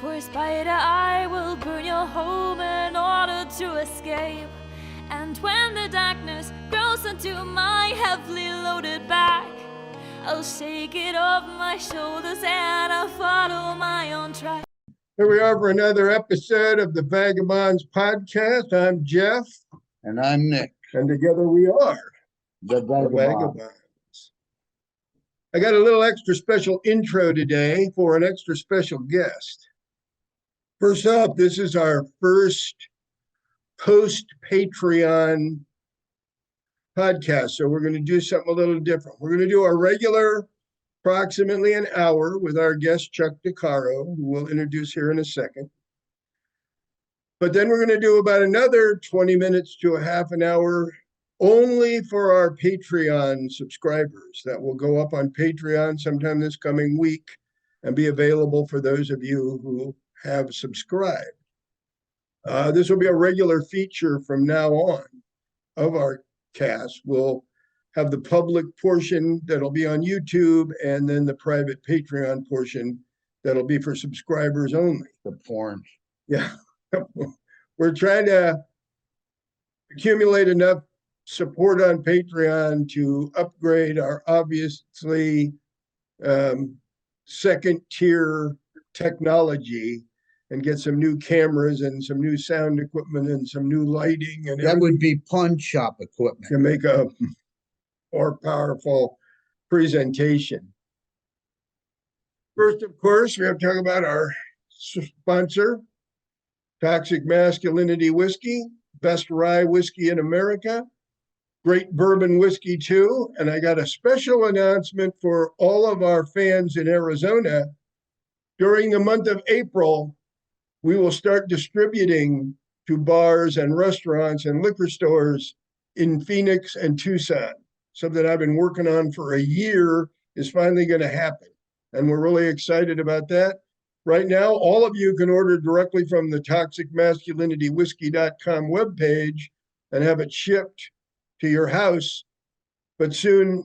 Poor spider, I will burn your home in order to escape. And when the darkness grows into my heavily loaded back, I'll shake it off my shoulders and I'll follow my own track. Here we are for another episode of the Vagabonds podcast. I'm Jeff. And I'm Nick. And together we are the Vagabonds. I got a little extra special intro today for an extra special guest. First up, this is our first post-Patreon podcast. So we're going to do something a little different. We're going to do our regular approximately an hour with our guest, Chuck DeCaro, who we'll introduce here in a second. But then we're going to do about another 20 minutes to a half an hour only for our Patreon subscribers. That will go up on Patreon sometime this coming week and be available for those of you who have subscribed. This will be a regular feature from now on of our cast. We'll have the public portion that'll be on YouTube, and then the private Patreon portion that'll be for subscribers only. The porn. Yeah. We're trying to accumulate enough support on Patreon to upgrade our obviously second tier technology and get some new cameras and some new sound equipment and some new lighting. And that would be pawn shop equipment. To make a more powerful presentation. First, of course, we have to talk about our sponsor, Toxic Masculinity Whiskey, best rye whiskey in America, great bourbon whiskey too. And I got a special announcement for all of our fans in Arizona. During the month of April, we will start distributing to bars and restaurants and liquor stores in Phoenix and Tucson. Something I've been working on for a year is finally going to happen. And we're really excited about that. Right now, all of you can order directly from the toxicmasculinitywhiskey.com webpage and have it shipped to your house. But soon,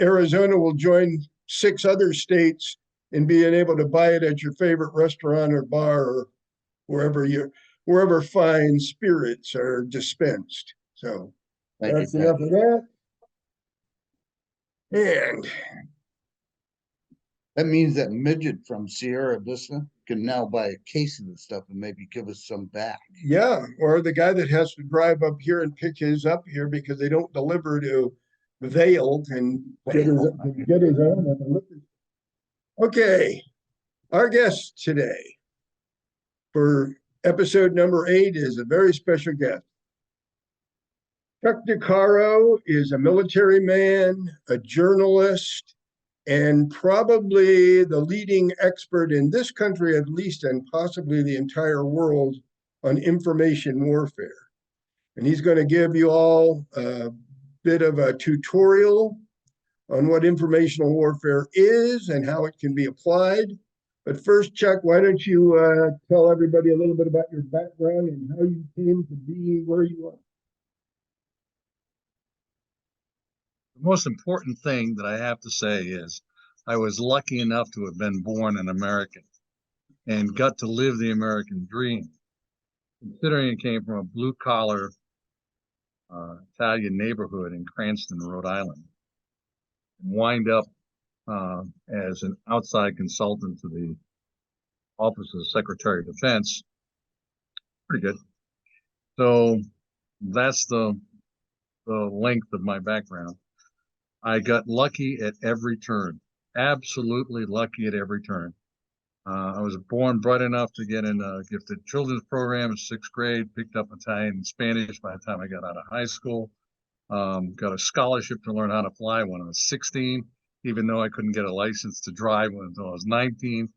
Arizona will join 6 other states in being able to buy it at your favorite restaurant or bar or wherever fine spirits are dispensed. So that's enough of that. And that means that Midget from Sierra Vista can now buy a case of this stuff and maybe give us some back. Yeah, or the guy that has to drive up here and pick his up here because they don't deliver to Vail and get his own at the liquor. Okay, our guest today for episode number 8 is a very special guest. Chuck DeCaro is a military man, a journalist, and probably the leading expert in this country, at least, and possibly the entire world on information warfare. And he's going to give you all a bit of a tutorial on what informational warfare is and how it can be applied. But first, Chuck, why don't you tell everybody a little bit about your background and how you came to be where you are? The most important thing that I have to say is I was lucky enough to have been born an American and got to live the American dream. Considering it came from a blue-collar Italian neighborhood in Cranston, Rhode Island, and wind up as an outside consultant to the Office of the Secretary of Defense. Pretty good. So that's the length of my background. I got lucky at every turn, absolutely lucky at every turn. I was bright enough to get in a gifted children's program in 6th grade, picked up Italian and Spanish by the time I got out of high school. Got a scholarship to learn how to fly when I was 16, even though I couldn't get a license to drive until I was 19.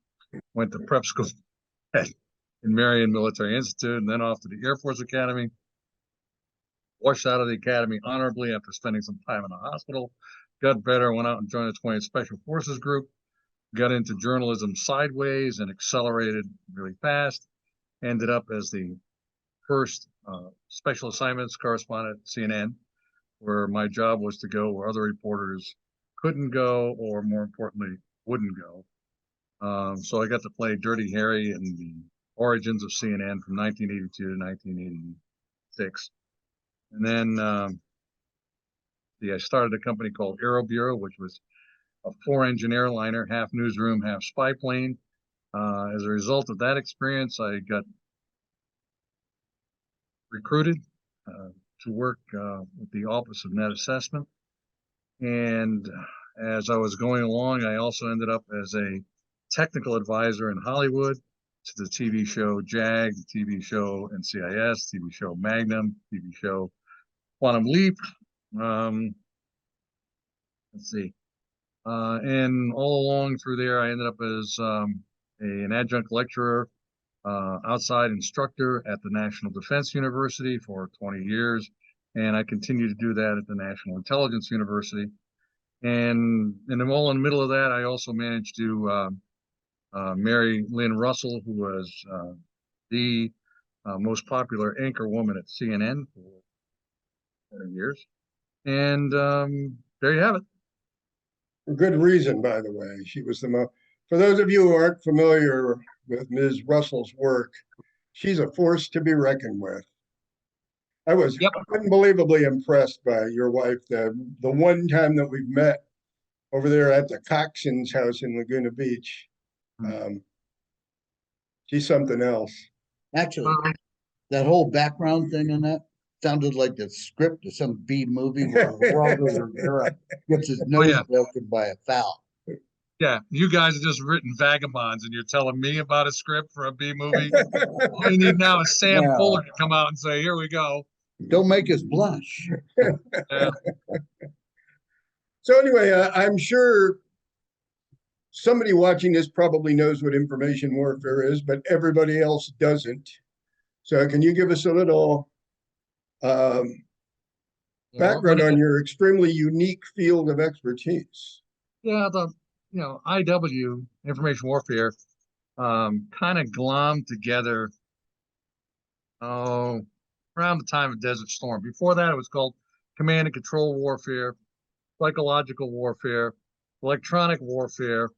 Went to prep school in Marion Military Institute and then off to the Air Force Academy. Washed out of the academy honorably after spending some time in the hospital. Got better, went out and joined the 20th Special Forces Group. Got into journalism sideways and accelerated really fast. Ended up as the first special assignments correspondent at CNN, where my job was to go where other reporters couldn't go, or more importantly, wouldn't go. So I got to play Dirty Harry in the origins of CNN from 1982 to 1986. And then I started a company called Aero Bureau, which was a 4-engine airliner, half newsroom, half spy plane. As a result of that experience, I got recruited to work with the Office of Net Assessment. And as I was going along, I also ended up as a technical advisor in Hollywood to the TV show JAG, the TV show NCIS, TV show Magnum, TV show Quantum Leap. Let's see. And all along through there, I ended up as an adjunct lecturer, outside instructor at the National Defense University for 20 years. And I continue to do that at the National Intelligence University. And all in the middle of that, I also managed to marry Lynn Russell, who was the most popular anchor woman at CNN for 20 years. And there you have it. For good reason, by the way. She was the most, for those of you who aren't familiar with Ms. Russell's work, she's a force to be reckoned with. I was unbelievably impressed by your wife. The one time that we've met over there at the Coxon's house in Laguna Beach, she's something else. Actually, that whole background thing on that sounded like the script of some B movie where Geraldo Rivera gets his nose broken by a foul. Yeah, you guys have just written Vagabonds, and you're telling me about a script for a B movie. All you need now is Sam Fuller to come out and say, "Here we go." Don't make us blush. Yeah. So anyway, I'm sure somebody watching this probably knows what information warfare is, but everybody else doesn't. So can you give us a little background on your extremely unique field of expertise? Yeah, IW, Information Warfare, kind of glommed together around the time of Desert Storm. Before that, it was called Command and Control Warfare, Psychological Warfare, Electronic Warfare.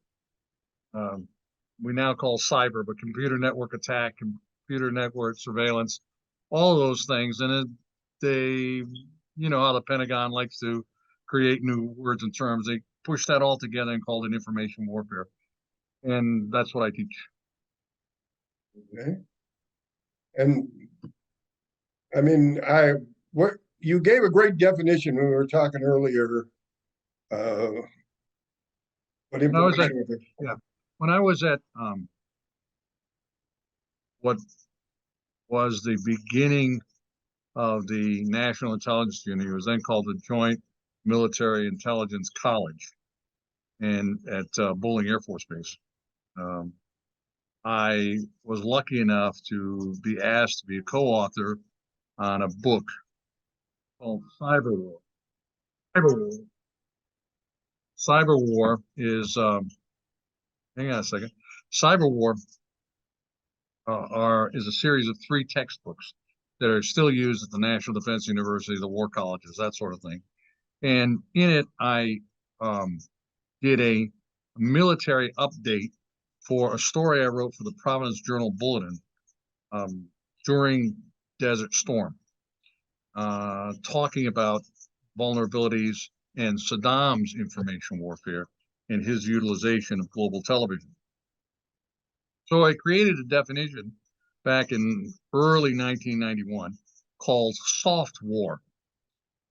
We now call cyber, but computer network attack, computer network surveillance, all of those things. And you know how the Pentagon likes to create new words and terms. They push that all together and call it information warfare. And that's what I teach. Okay. And I mean, what you gave a great definition when we were talking earlier. When I was at what was the beginning of the National Intelligence Unit, it was then called the Joint Military Intelligence College, and at Bolling Air Force Base. I was lucky enough to be asked to be a co-author on a book called Cyber War. Cyber War is, hang on a second. Cyber War is a series of 3 textbooks that are still used at the National Defense University, the war colleges, that sort of thing. And in it, I did a military update for a story I wrote for the Providence Journal Bulletin during Desert Storm, talking about vulnerabilities and Saddam's information warfare and his utilization of global television. So I created a definition back in early 1991 called soft war.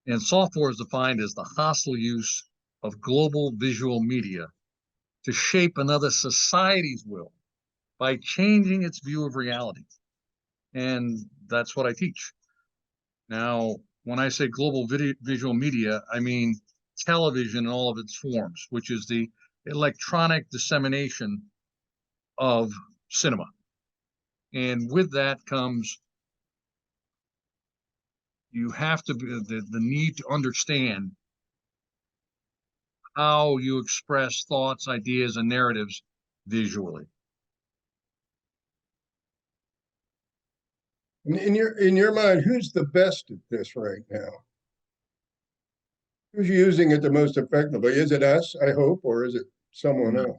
And soft war is defined as the hostile use of global visual media to shape another society's will by changing its view of reality. And that's what I teach. Now, when I say global visual media, I mean television in all of its forms, which is the electronic dissemination of cinema. And with that comes, you have to be the need to understand how you express thoughts, ideas, and narratives visually. In your mind, who's the best at this right now? Who's using it the most effectively? Is it us, I hope, or is it someone else?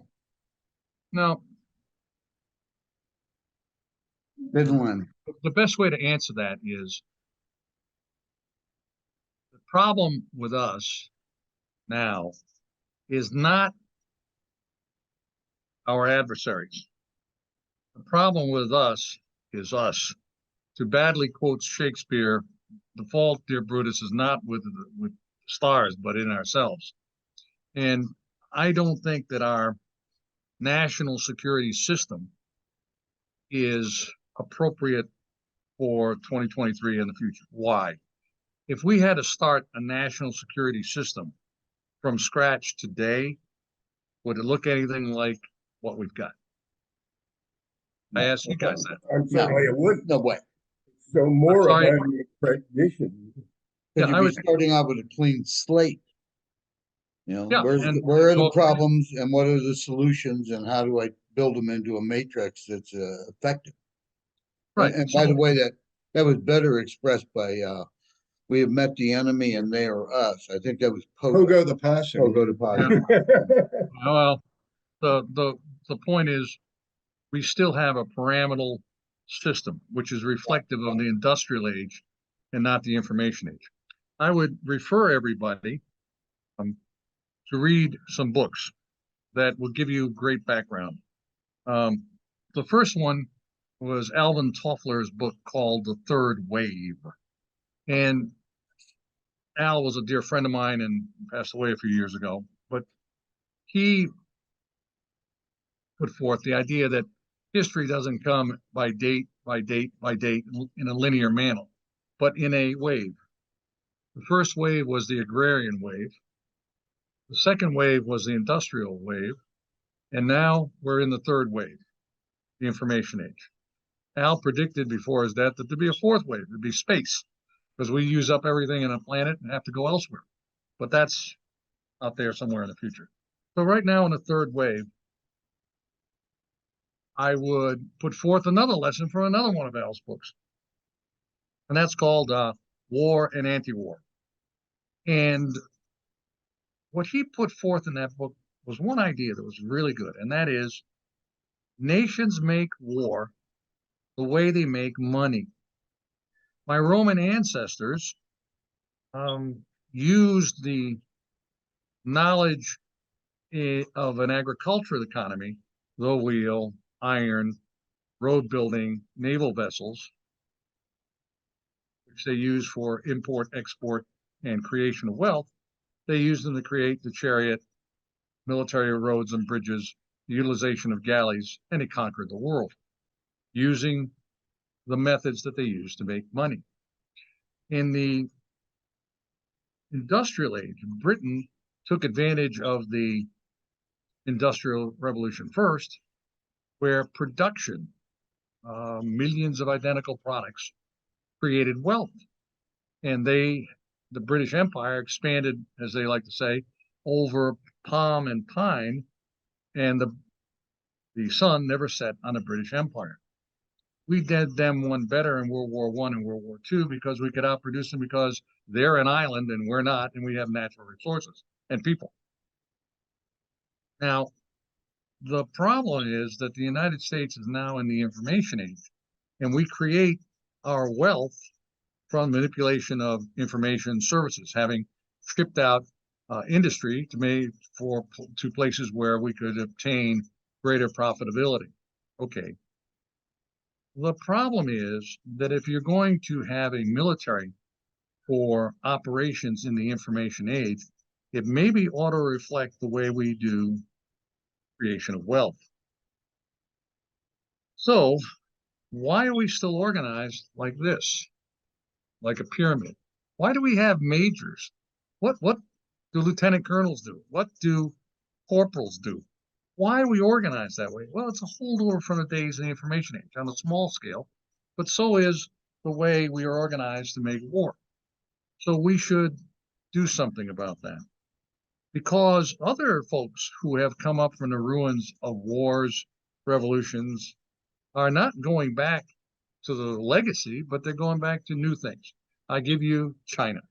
Now, Finland. the best way to answer that is the problem with us now is not our adversaries. The problem with us is us. To badly quote Shakespeare, the fault, dear Brutus, is not with stars, but in ourselves. And I don't think that our national security system is appropriate for 2023 and the future. Why? If we had to start a national security system from scratch today, would it look anything like what we've got? I ask you guys that. Unfortunately, it wouldn't. No way. So more sorry. about the recognition. Because Yeah, I you'd be would- starting out with a clean slate. You know, Yeah, where are the well, problems and what are the solutions and how do I build them into a matrix that's effective? right. And by the way, that was better expressed by we have met the enemy and they are us. I think that was Pogo the Possum. Pogo the Possum. Well, the point is, we still have a pyramidal system, which is reflective of the industrial age and not the information age. I would refer everybody to read some books that will give you great background. The first one was Alvin Toffler's book called The Third Wave. And Al was a dear friend of mine and passed away a few years ago, but he put forth the idea that history doesn't come by date, by date, by date in a linear manner, but in a wave. The first wave was the agrarian wave. The second wave was the industrial wave. And now we're in the third wave, the information age. Al predicted before his death that there'd be a fourth wave, it'd be space, because we use up everything in a planet and have to go elsewhere. But that's out there somewhere in the future. So right now in the third wave, I would put forth another lesson from another one of Al's books. And that's called War and Anti-War. And what he put forth in that book was one idea that was really good, and that is nations make war the way they make money. My Roman ancestors used the knowledge of an agricultural economy, the wheel, iron, road building, naval vessels, which they use for import, export, and creation of wealth. They used them to create the chariot, military roads and bridges, the utilization of galleys, and they conquered the world using the methods that they used to make money. In the industrial age, Britain took advantage of the Industrial Revolution first, where production, millions of identical products, created wealth. And the British Empire expanded, as they like to say, over palm and pine, and the sun never set on the British Empire. We did them one better in World War I and World War II because we could outproduce them because they're an island and we're not, and we have natural resources and people. Now, the problem is that the United States is now in the information age, and we create our wealth from manipulation of information services, having stripped out industry to places where we could obtain greater profitability. Okay. The problem is that if you're going to have a military for operations in the information age, it maybe ought to reflect the way we do creation of wealth. So why are we still organized like this, like a pyramid? Why do we have majors? What do lieutenant colonels do? What do corporals do? Why are we organized that way? Well, it's a holdover from the days of the information age on a small scale, but so is the way we are organized to make war. So we should do something about that. Because other folks who have come up from the ruins of wars, revolutions, are not going back to the legacy, but they're going back to new things. I give you China.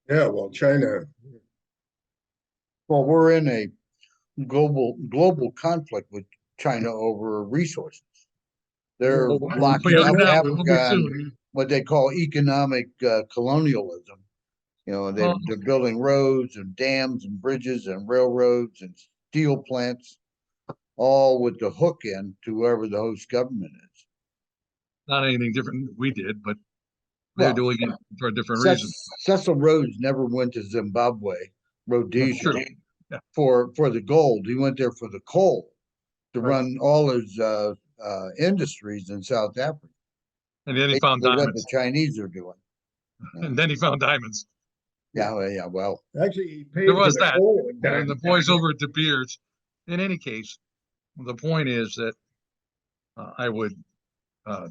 Yeah, well, China. Well, we're in a global conflict with China over resources. They're Well, locking We are up now, will be Africa on soon. what they call economic colonialism. You know, Oh. they're building roads and dams and bridges and railroads and steel plants, all with the hook in to whoever the host government is. Not anything different than we did, but they're Well, doing it for a different reason. Cecil Rhodes never went to Zimbabwe, That's Rhodesia, true. Yeah. for the gold. He went there for the coal to Right. run all his industries in South Africa. And then he found Basically what the diamonds. Chinese are doing. And then he found diamonds. Yeah, well, Actually, he paid There for was the that. coal. And the boys over at De Beers. In any case, the point is that I would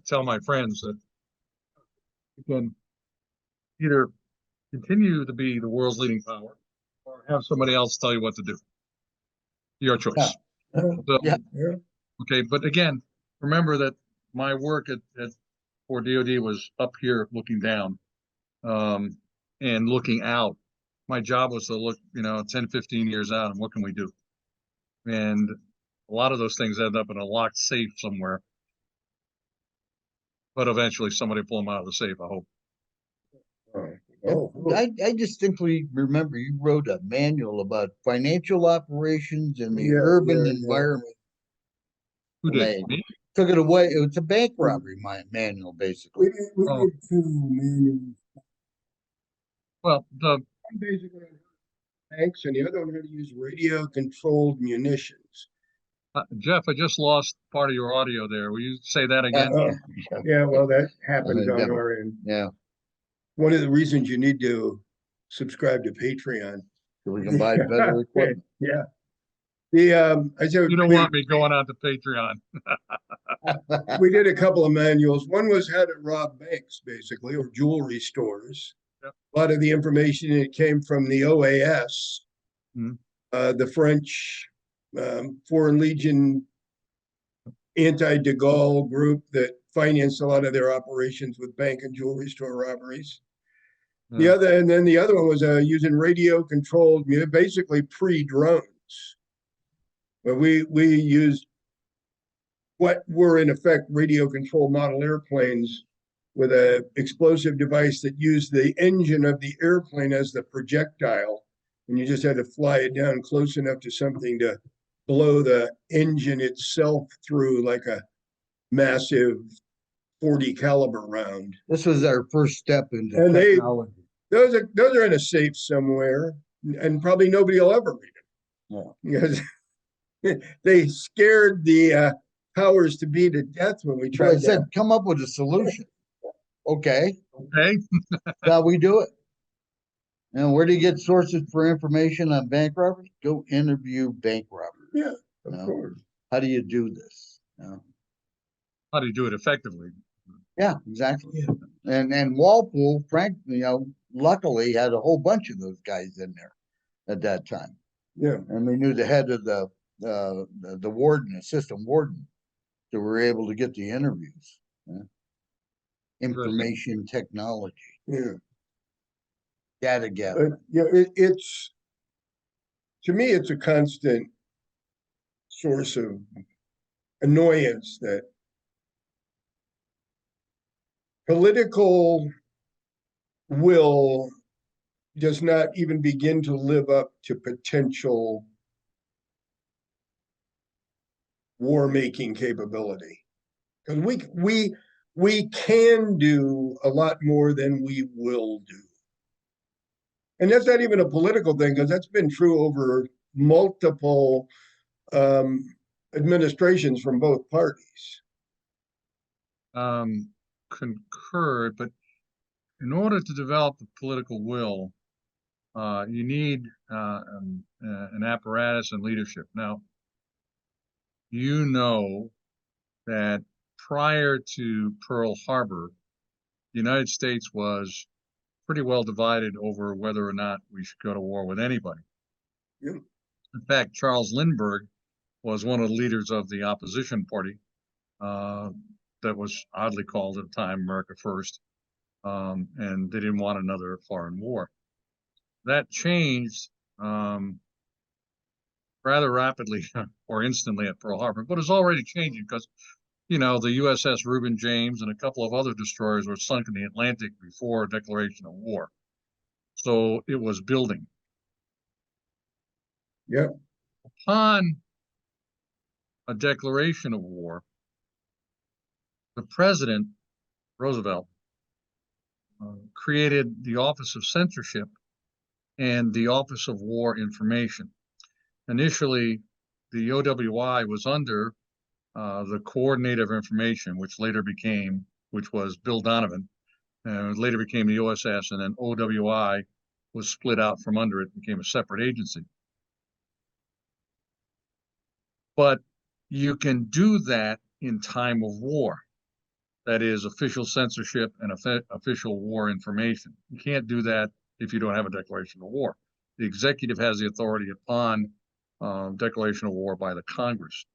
tell my friends that you can either continue to be the world's leading power or have somebody else tell you what to do. Your choice. Yeah. So, Yeah. okay, but again, remember that my work for DoD was up here looking down and looking out. My job was to look, 10, 15 years out and what can we do? And a lot of those things end up in a locked safe somewhere. But eventually somebody pull them out of the safe, I hope. I distinctly remember you wrote a manual about financial operations in the urban environment. Who And did? they Me? took it away. It was a bank robbery manual, basically. We Oh. did 2 manuals. Well, One basically on tanks, and the other one how to use radio-controlled munitions. Jeff, I just lost part of your audio there. Will you say that again? Yeah, well, that happens on Devil. our end. Yeah, One of the reasons you need to subscribe to Patreon. so we can buy better equipment. Yeah. The I said You don't want me going on to Patreon. we did a couple of manuals. One was how to rob banks, basically, or jewelry stores. Yep. A lot of the information it came from the OAS, Mhm. The French Foreign Legion anti-De Gaulle group that financed a lot of their operations with bank and jewelry store robberies. The other one was using radio-controlled, basically pre-drones. But we used what were in effect radio-controlled model airplanes with an explosive device that used the engine of the airplane as the projectile, and you just had to fly it down close enough to something to blow the engine itself through like a massive 40 caliber round. This was our first step into And technology. Those are in a safe somewhere, and probably nobody will ever read them. Because they scared the powers to be to death when we So I tried said, to. come up with a solution. Okay, Okay. how we do it. And where do you get sources for information on bank robbery? Go interview bank robbers. Yeah, of No. course. How do you do this? No. How do you do it effectively? Yeah, exactly. Yeah. And Walpole, Frank, luckily had a whole bunch of those guys in there at that time. Yeah. And we knew the head of the warden, assistant warden, so we were able to get the interviews. Yeah. Information technology, Yeah. data gathering. It's to me, it's a constant source of annoyance that political will does not even begin to live up to potential war-making capability. Because we can do a lot more than we will do. And that's not even a political thing, because that's been true over multiple administrations from both parties. Concurred, but in order to develop the political will, you need an apparatus and leadership. Now, you know that prior to Pearl Harbor, the United States was pretty well divided over whether or not we should go to war with anybody. Yeah. In fact, Charles Lindbergh was one of the leaders of the opposition party that was oddly called at the time America First, and they didn't want another foreign war. That changed rather rapidly or instantly at Pearl Harbor, but it's already changing because, you know, the USS Reuben James and a couple of other destroyers were sunk in the Atlantic before declaration of war. So it was building. Yeah. Upon a declaration of war, the president, Roosevelt, created the Office of Censorship and the Office of War Information. Initially, the OWI was under the Coordinator of Information, which was Bill Donovan, and later became the OSS, and then OWI was split out from under it, became a separate agency. But you can do that in time of war. That is official censorship and official war information. You can't do that if you don't have a declaration of war. The executive has the authority upon declaration of war by the Congress.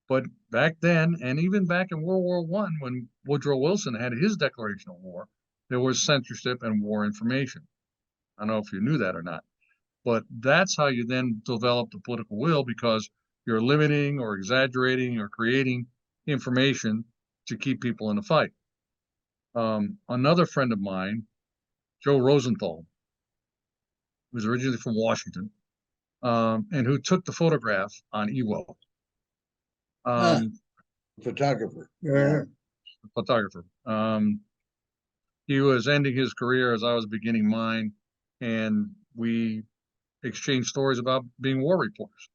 But back then, and even back in World War I, when Woodrow Wilson had his declaration of war, there was censorship and war information. I don't know if you knew that or not, but that's how you then develop the political will, because you're limiting or exaggerating or creating information to keep people in the fight. Another friend of mine, Joe Rosenthal, who was originally from Washington, and who took the photograph on Iwo. Photographer. Yeah. Photographer. He was ending his career as I was beginning mine, and we exchanged stories about being war reporters.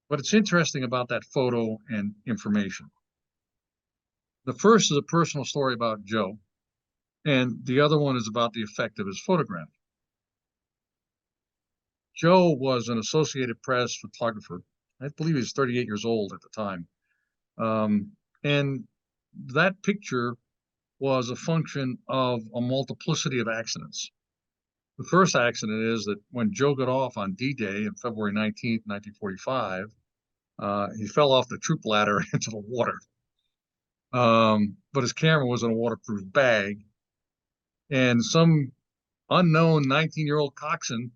But it's interesting about that photo and information. The first is a personal story about Joe, and the other one is about the effect of his photograph. Joe was an Associated Press photographer. I believe he was 38 years old at the time. And that picture was a function of a multiplicity of accidents. The first accident is that when Joe got off on D-Day on February 19th, 1945, he fell off the troop ladder into the water. But his camera was in a waterproof bag, and some unknown 19-year-old coxswain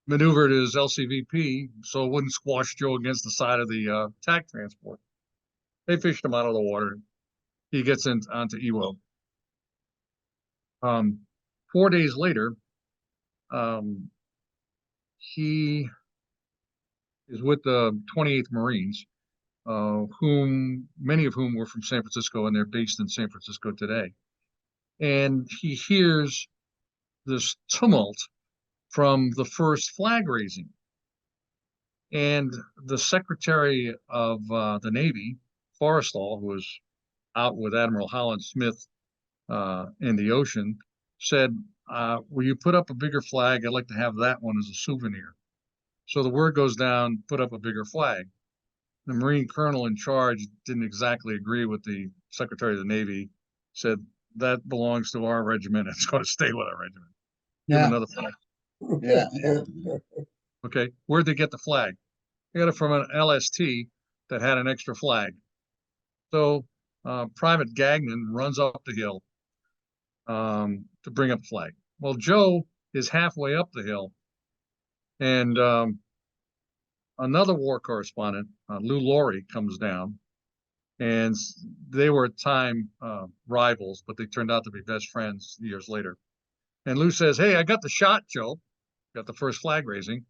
maneuvered his LCVP so it wouldn't squash Joe against the side of the TAC transport. They fished him out of the water. He gets onto Iwo. 4 days later, he is with the 28th Marines, many of whom were from San Francisco, and they're based in San Francisco today. And he hears this tumult from the first flag raising. And the Secretary of the Navy, Forrestal, who was out with Admiral Howland Smith in the ocean, said, will you put up a bigger flag? I'd like to have that one as a souvenir. So the word goes down, put up a bigger flag. The Marine colonel in charge didn't exactly agree with the Secretary of the Navy, said that belongs to our regiment. It's going to stay with our regiment. Give another flag. Yeah. Okay, where'd they get the flag? They got it from an LST that had an extra flag. So Private Gagnon runs up the hill to bring up the flag. Well, Joe is halfway up the hill, and another war correspondent, Lou Laurie, comes down, and they were at time rivals, but they turned out to be best friends years later. And Lou says, hey, I got the shot, Joe. Got the first flag raising,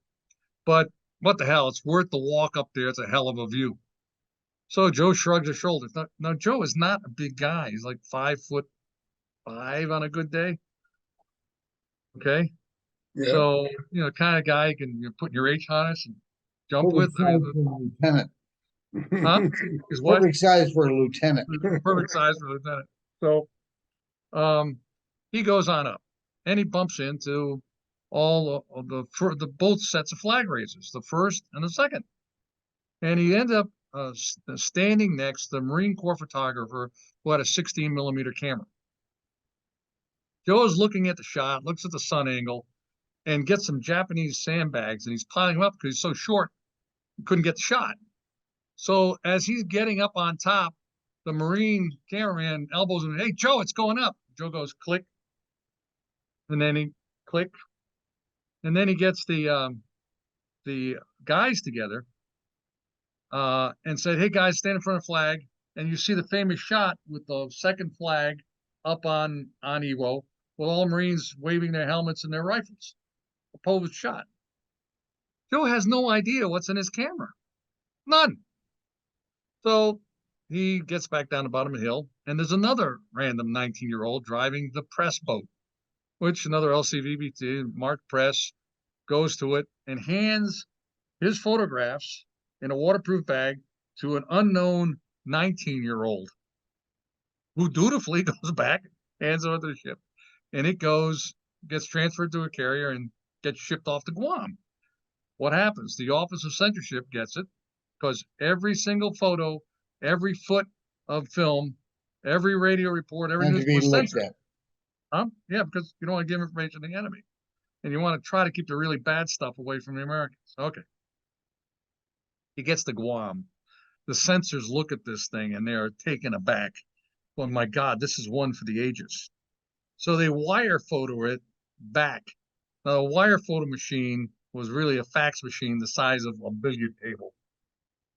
but what the hell? It's worth the walk up there. It's a hell of a view. So Joe shrugs his shoulders. Now Joe is not a big guy. He's like 5'5" on a good day. Okay. Yeah. So, kind of guy you can put in your H harness and jump with. Lieutenant. Huh? Is what? Perfect size for a lieutenant. Perfect size for a lieutenant. So he goes on up, and he bumps into all of the both sets of flag raisers, the first and the second. And he ended up standing next to the Marine Corps photographer who had a 16mm camera. Joe is looking at the shot, looks at the sun angle, and gets some Japanese sandbags, and he's piling them up because he's so short, he couldn't get the shot. So as he's getting up on top, the Marine cameraman elbows him, hey, Joe, it's going up. Joe goes, click. And then he click. And then he gets the guys together and said, "Hey guys, stand in front of the flag." And you see the famous shot with the second flag up on Iwo, with all Marines waving their helmets and their rifles. A posed shot. Joe has no idea what's in his camera. None. So he gets back down the bottom of the hill, and there's another random 19-year-old driving the press boat, which another LCVBT marked press goes to it and hands his photographs in a waterproof bag to an unknown 19-year-old who dutifully goes back, hands over to the ship, and it gets transferred to a carrier and gets shipped off to Guam. What happens? The Office of Censorship gets it because every single photo, every foot of film, every radio report, every Had to news be was looked censored. at. Yeah, because you don't want to give information to the enemy. And you want to try to keep the really bad stuff away from the Americans. Okay. He gets to Guam. The censors look at this thing and they're taken aback. Well, my God, this is one for the ages. So they wire photo it back. Now, a wire photo machine was really a fax machine the size of a billiard table.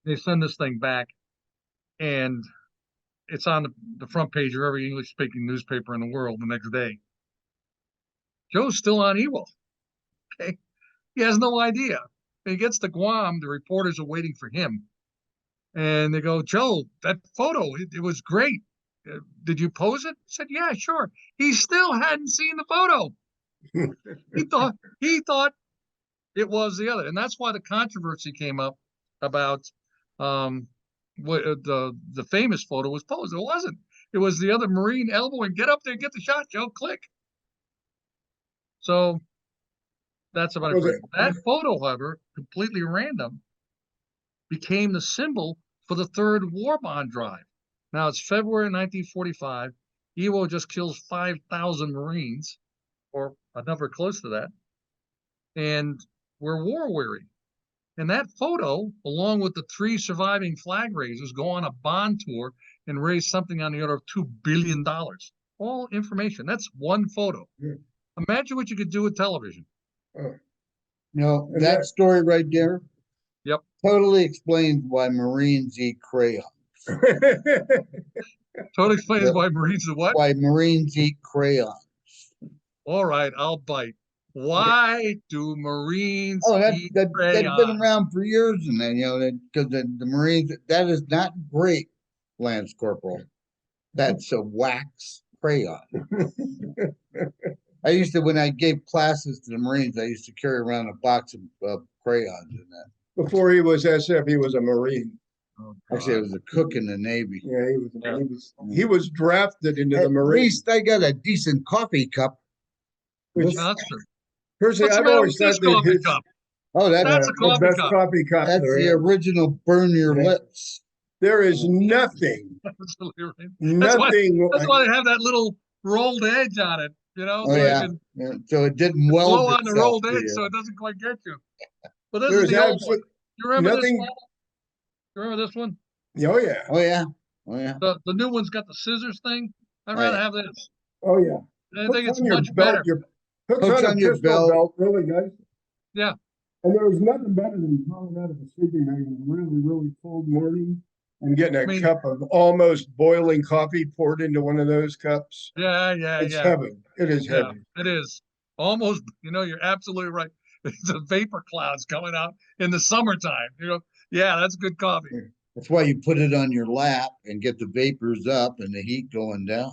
They send this thing back, and it's on the front page of every English-speaking newspaper in the world the next day. Joe's still on Iwo. Okay, he has no idea. When he gets to Guam, the reporters are waiting for him, and they go, "Joe, that photo, it was great. Did you pose it?" He said, "Yeah, sure." He still hadn't seen the photo. he thought it was the other, and that's why the controversy came up about what the famous photo was posed. It wasn't. It was the other Marine elbowing. Get up there, get the shot, Joe. Click. So that's about it. That photo, however, completely random, became the symbol for the third war bond drive. Now it's February 1945. Iwo just kills 5,000 Marines, or a number close to that, and we're war weary. And that photo, along with the 3 surviving flag raisers, go on a bond tour and raise something on the order of $2 billion. All information. That's one photo. Yeah. Imagine what you could do with television. No, that story right there. Yep. Totally explains why Marines eat crayons. Totally explains why Marines do what? Why Marines eat crayons. All right, I'll bite. Why do Marines eat that's crayons? been around for years, and then because the Marines, that is not great, Lance Corporal. That's a wax crayon. I used to, when I gave classes to the Marines, I used to carry around a box of crayons in that. Before he was SF, he was a Marine. Oh, Actually, I was a cook in the Navy. Yeah, he was drafted into the Marines. At least I got a decent coffee cup. Which, that's true. personally, What's the I've matter always with this thought that coffee his, cup? Oh, That's a the coffee best cup. coffee cup. that's there the is. original burn your Yeah. lips. There is nothing, Absolutely right. nothing. That's why they have that little rolled edge on it, Oh, so yeah. it can Yeah. So it didn't weld blow on the itself rolled to edge, you. so it doesn't quite get you. But this There is is the old one. absolutely You remember this nothing. one? You remember this one? Oh yeah, Oh, yeah. Oh, yeah. The new one's got the scissors thing. I'd Oh, rather yeah. have this. oh yeah. I think it's on your much belt, better. your hooks Hooks on on a your pistol belt, really nice. Yeah. And there was nothing better than calling out of a sleeping bag on a really, really cold morning and getting a cup of almost boiling coffee poured into one of those cups. Yeah. It's heaven. It is Yeah, heaven. it is. Almost, you're absolutely right. The vapor clouds coming out in the summertime. Yeah, that's good coffee. That's why you put it on your lap and get the vapors up and the heat going down.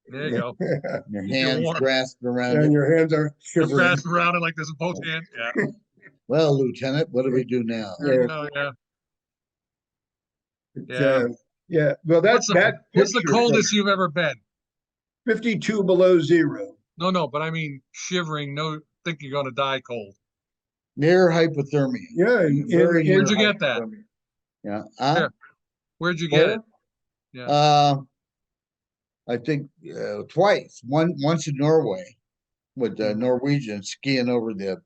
There you go. Your Keep you hands warm. grasped around And it. your hands are Just shivering. grasp around it like this in both hands. Yeah. Well, Lieutenant, what do we do now? Yeah. Yeah. Yeah. Yeah. Well, What's the picture coldest you've ever been? 52 below zero. No, but I mean shivering. No, think you're going to die cold. Near hypothermia. Yeah. Very near Where'd you get that? hypothermia. Yeah. Where'd you get it? Yeah. I think twice. Once in Norway with the Norwegians skiing over the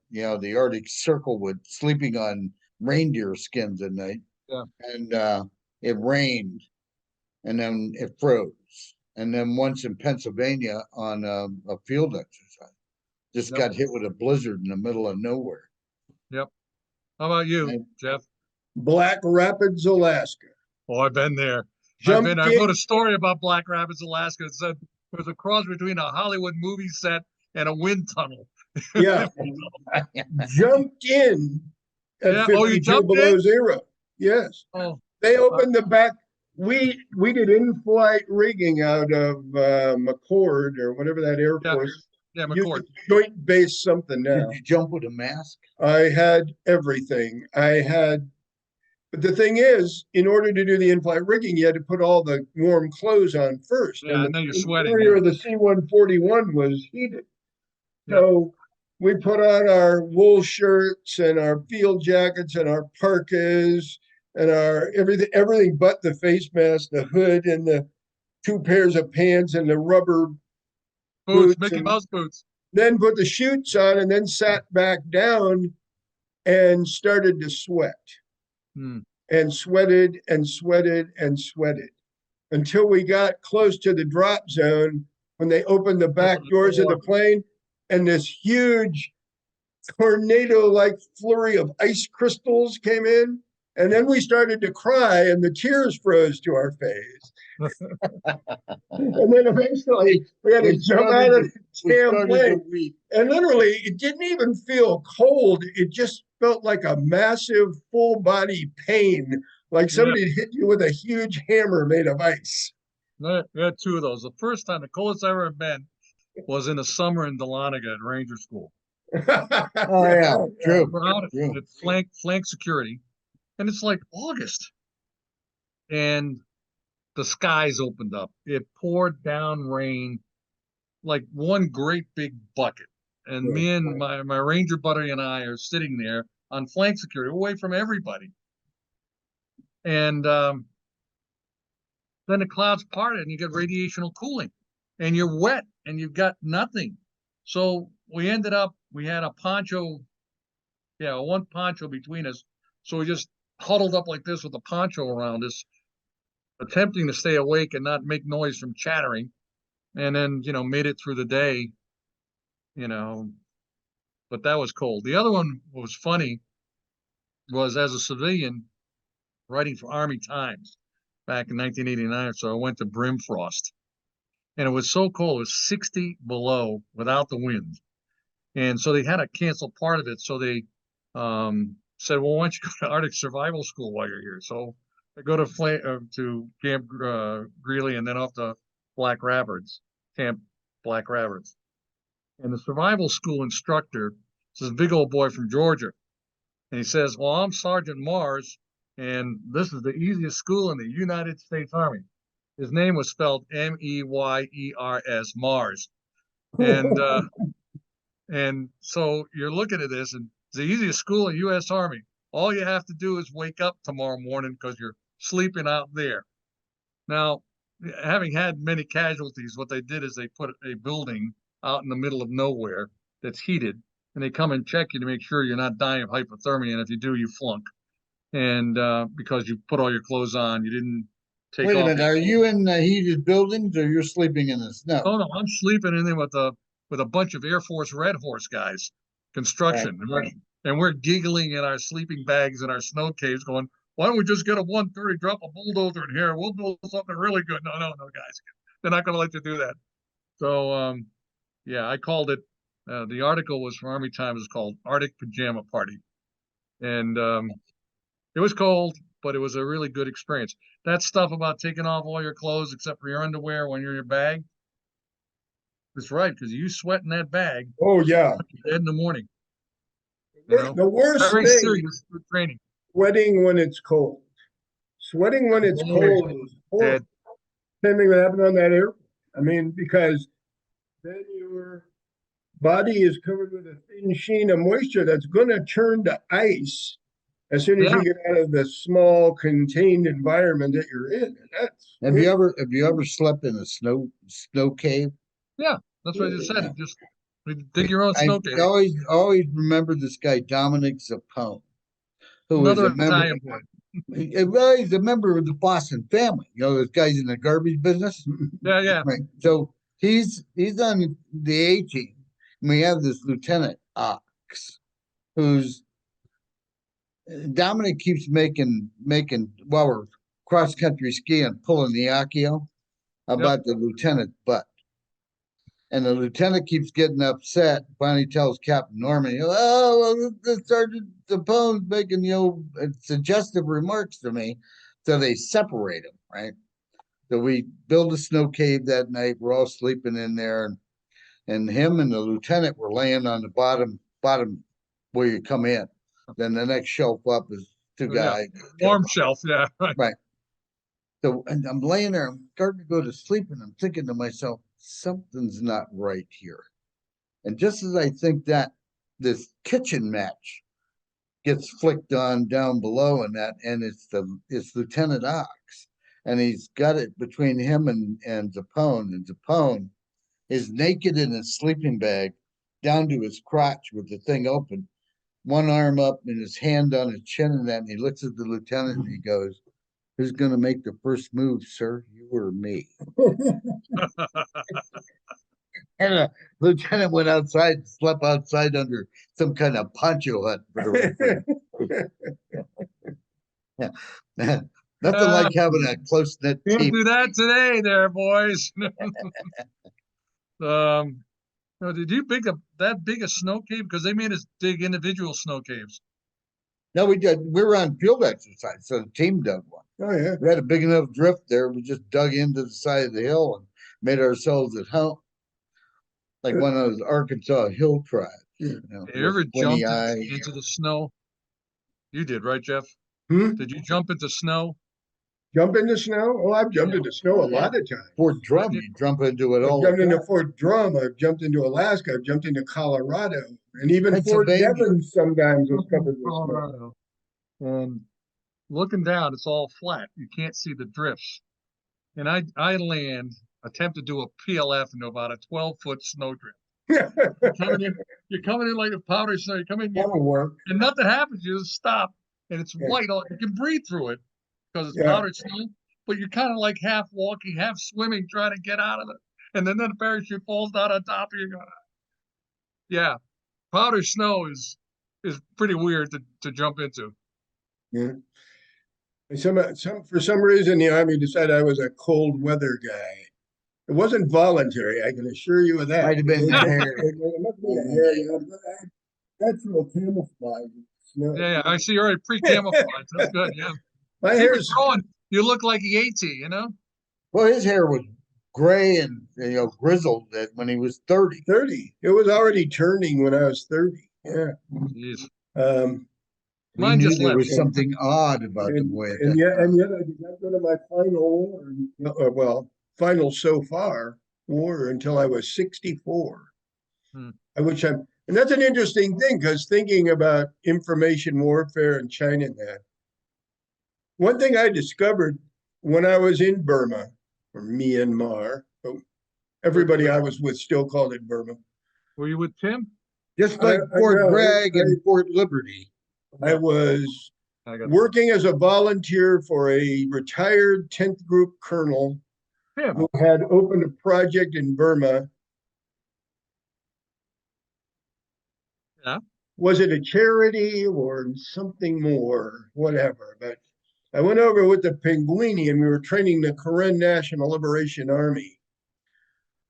Arctic Circle with sleeping on reindeer skins at night. Yeah. And it rained, and then it froze. And then once in Pennsylvania on a field exercise. just Yep. got hit with a blizzard in the middle of nowhere. Yep. How about you, Right. Jeff? Black Rapids, Alaska. Oh, I've been there. Jumped I wrote in. a story about Black Rapids, Alaska. It said it was a cross between a Hollywood movie set and a wind tunnel. Yeah. Jumped in at Yeah. Oh, you 52 jumped below in? zero. Yes. Oh, They opened the back. We did in-flight rigging out of McCord or whatever that Air yeah. Force. Yeah, Used McCord. to Joint Base something now. Did you jump with a mask? I had everything. But the thing is, in order to do the in-flight rigging, you had to put all the warm clothes on first. Yeah, and then you're sweating. interior Yeah. of the C-141 was heated. Yeah. So we put on our wool shirts and our field jackets and our parkas and our everything but the face mask, the hood, and the 2 pairs of pants and the rubber Boots, boots, Mickey and Mouse boots. then put the chutes on and then sat back down and started to sweat Hmm. and sweated and sweated and sweated until we got close to the drop zone when they opened the back doors of the plane and this huge tornado-like flurry of ice crystals came in. And then we started to cry and the tears froze to our face. And then eventually we had to jump out of the damn plane. And literally, it didn't even feel cold. It just felt like a massive full body pain, like somebody hit you with a huge hammer made of ice. We had 2 of those. The first time, the coldest I ever been was in the summer in Dahlonega at Ranger School. Oh yeah, true. We're out True. at flank security, and it's like August, and the skies opened up. It poured down rain like one great big bucket. And me and my Ranger buddy and I are sitting there on flank security, away from everybody. And then the clouds parted and you get radiational cooling and you're wet and you've got nothing. So we ended up, we had a poncho, one poncho between us. So we just huddled up like this with a poncho around us, attempting to stay awake and not make noise from chattering. And then, made it through the day, but that was cold. The other one was funny, was as a civilian writing for Army Times back in 1989 or so, I went to Brimfrost. And it was so cold, it was 60 below without the wind. And so they had to cancel part of it. So they said, well, why don't you go to Arctic Survival School while you're here? So I go to Camp Greeley and then off to Camp Black Rapids. And the survival school instructor is this big old boy from Georgia. And he says, well, I'm Sergeant Mars, and this is the easiest school in the United States Army. His name was spelled Meyers, Mars. And so you're looking at this, and it's the easiest school in the U.S. Army. All you have to do is wake up tomorrow morning because you're sleeping out there. Now, having had many casualties, what they did is they put a building out in the middle of nowhere that's heated, and they come and check you to make sure you're not dying of hypothermia. And if you do, you flunk. And because you put all your clothes on, you didn't take Wait a off. minute, are you in the heated buildings or you're sleeping in the snow? Oh no, I'm sleeping in there with a bunch of Air Force Red Horse guys, construction, and we're giggling in our sleeping bags in our snow caves, going, "Why don't we just get a 130, drop a bulldozer in here? We'll build something really good." No, guys, they're not going to let you do that. So, I called it. The article was from Army Times. It's called "Arctic Pajama Party," and it was cold, but it was a really good experience. That stuff about taking off all your clothes except for your underwear when you're in your bag, it's right, because you sweat in that bag. Oh, yeah. Dead in the morning. The worst Very thing, serious for training. sweating when it's cold. Sweating when it's cold is horrible. Same thing that happened on that airplane. I mean, because then your body is covered with a thin sheen of moisture that's going to turn to ice as soon as you get out of the small contained environment that you're in. Have you ever slept in a snow cave? Yeah, that's what I just said. Just dig your own snow cave. I always remember this guy, Dominic Zappone, who was a member. Italian boy. He's a member of the Boston family. Those guys in the garbage business. Yeah. Right. So he's on the A team, And we have this Lieutenant Ox, who's Dominic keeps making while we're cross country skiing, pulling the Akio about the lieutenant butt. And the lieutenant keeps getting upset. Finally tells Captain Norman, "Oh, well, the Sergeant Sapone's making suggestive remarks to me." So they separate him, right? So we build a snow cave that night. We're all sleeping in there, and him and the lieutenant were laying on the bottom where you come in. Then the next shelf up is two guys. Warm shelf, yeah. Right. So, and I'm laying there, I'm starting to go to sleep, and I'm thinking to myself, something's not right here. And just as I think that, this kitchen match gets flicked on down below, and it's Lieutenant Ox, and he's got it between him and Zapone, and Zapone is naked in his sleeping bag down to his crotch with the thing open, one arm up and his hand on his chin, and he looks at the lieutenant and he goes, "Who's going to make the first move, sir? You or me?" And the lieutenant went outside, slept outside under some kind of poncho hut. Yeah. Nothing like having a close-knit Can't team. do that today there, boys. No, did you pick up that big a snow cave? Because they made us dig individual snow caves. No, we did. We were on field exercise, so the team dug one. Oh, yeah. We had a big enough drift there. We just dug into the side of the hill and made ourselves at home, like one of those Arkansas hill tribes. Have you ever squinty jumped eyes. into the snow? You did, right, Jeff? Hmm? Did you jump into snow? Jump into snow? Oh, I've jumped into snow a lot of times. Fort Drum, you jump into it all I've the jumped into time. Fort Drum. I've jumped into Alaska. I've jumped into Colorado. And even Fort Pennsylvania. Devon sometimes was covered with snow. Colorado. And looking down, it's all flat. You can't see the drifts. And I attempt to do a PLF into about a 12-foot snow drift. You're coming in like a powder snow. You come in, That'll work. and nothing happens. You just stop, and it's white. You can breathe through it because it's powdered snow. But you're kind of like half walking, half swimming, trying to get out of it. And then the parachute falls down on top of you. Yeah, powdered snow is pretty weird to jump into. Yeah. For some reason, the Army decided I was a cold weather guy. It wasn't voluntary, I can assure you of that. Might have been the hair. It must have been the hair, you know, but that's real camouflage. Yeah, I see you're already pre-camouflaged. That's good, yeah. My He hair's was growing. You look like Yatesy, you know? Well, his hair was gray and grizzled when he was 30. 30. It was already turning when I was 30. Yeah. Jeez. We Mine knew just there left. was something odd about the boy. And yet I did not go to my final final so far war until I was 64. And that's an interesting thing, because thinking about information warfare in China and that, one thing I discovered when I was in Burma, or Myanmar, but everybody I was with still called it Burma. Were you with Tim? Just like Fort Bragg and Fort Liberty. I was working as a volunteer for a retired 10th Group colonel who had opened a project in Burma. Yeah. Was it a charity or something more? Whatever. But I went over with the Pinguini and we were training the Karen National Liberation Army.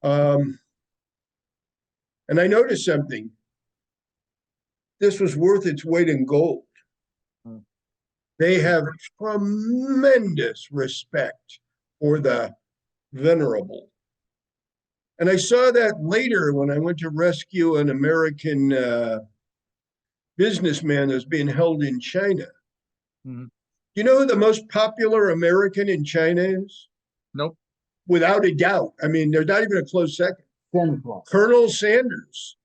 And I noticed something. This was worth its weight in gold. They have tremendous respect for the venerable. And I saw that later when I went to rescue an American businessman that's being held in China. You know who the most popular American in China is? Nope. Without a doubt. I mean, there's not even a close second. Colonel Sanders.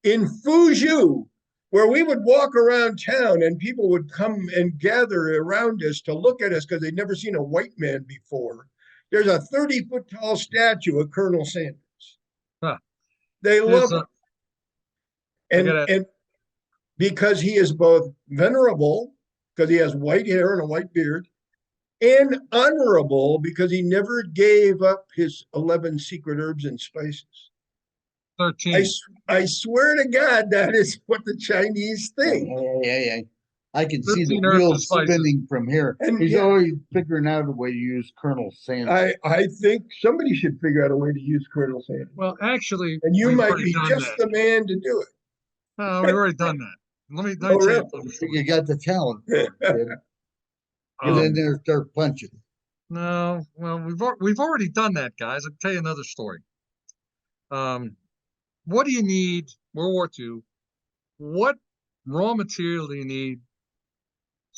In Fuzhou, where we would walk around town and people would come and gather around us to look at us because they'd never seen a white man before. There's a 30-foot tall statue of Colonel Sanders. They love him. And because he is both venerable, because he has white hair and a white beard, and honorable because he never gave up his 11 secret herbs and spices. 13. I swear to God, that is what the Chinese think. Yeah. I can see the 13 herbs and wheels spices. spinning from here. And He's yeah. always figuring out a way to use Colonel Sanders. I think somebody should figure out a way to use Colonel Sanders. Well, actually, And you we've might already be done just that. the man to do it. We've already done that. Let me Oh, tell you really? a funny story. You got the talent. Kid. Get in Um, there, start punching. No, well, we've already done that, guys. I'll tell you another story. What do you need, World War II? What raw material do you need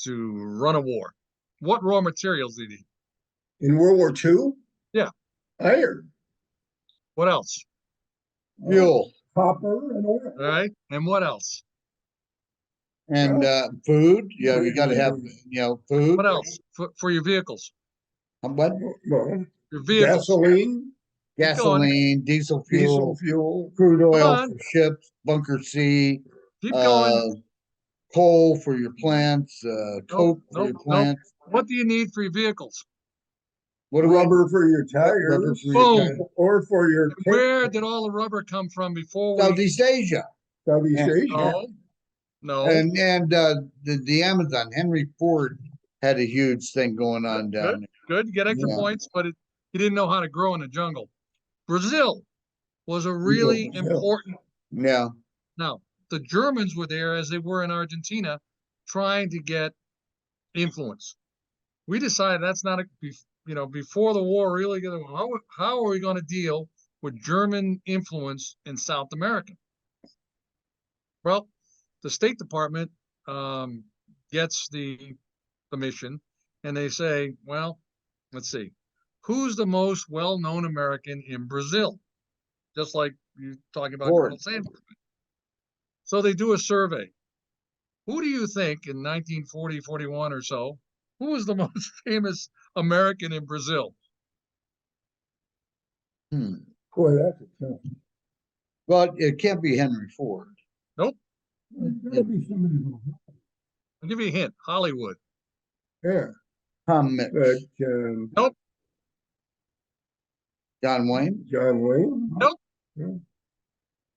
to run a war? What raw materials do you need? In World War II? Yeah. Iron, What else? Fuel copper, and oil. All right. And what else? and food. Yeah, you got to have food. What else for your vehicles? What? Well, Your vehicles. gasoline, Gasoline, diesel diesel fuel, fuel. crude oil on. for ships, bunker C, Keep going. coal for your plants, coke for your Nope. plants. What do you need for your vehicles? What do we- Rubber for your tires, Rubber for your Boom. tires. or for your Where did all the rubber come from before we? Southeast Asia. Southeast Yeah. Asia. No. And the Amazon, Henry Ford had a huge thing going on down there. Good. You get extra Yeah. points, but he didn't know how to grow in the jungle. Brazil was a really Brazil. important. Yeah. Now, the Germans were there as they were in Argentina, trying to get influence. We decided that's not before the war really going to, how are we going to deal with German influence in South America? Well, the State Department gets the mission, and they say, well, let's see, who's the most well-known American in Brazil? Just like you're talking about Ford. Colonel Sanders. So they do a survey. Who do you think in 1940, 41 or so, who was the most famous American in Brazil? Boy, that's a tough. Well, it can't be Henry Ford. Nope. It's gotta be somebody who. I'll give you a hint. Hollywood. Yeah, Tom Mix. but Nope. John Wayne. John Wayne. Nope.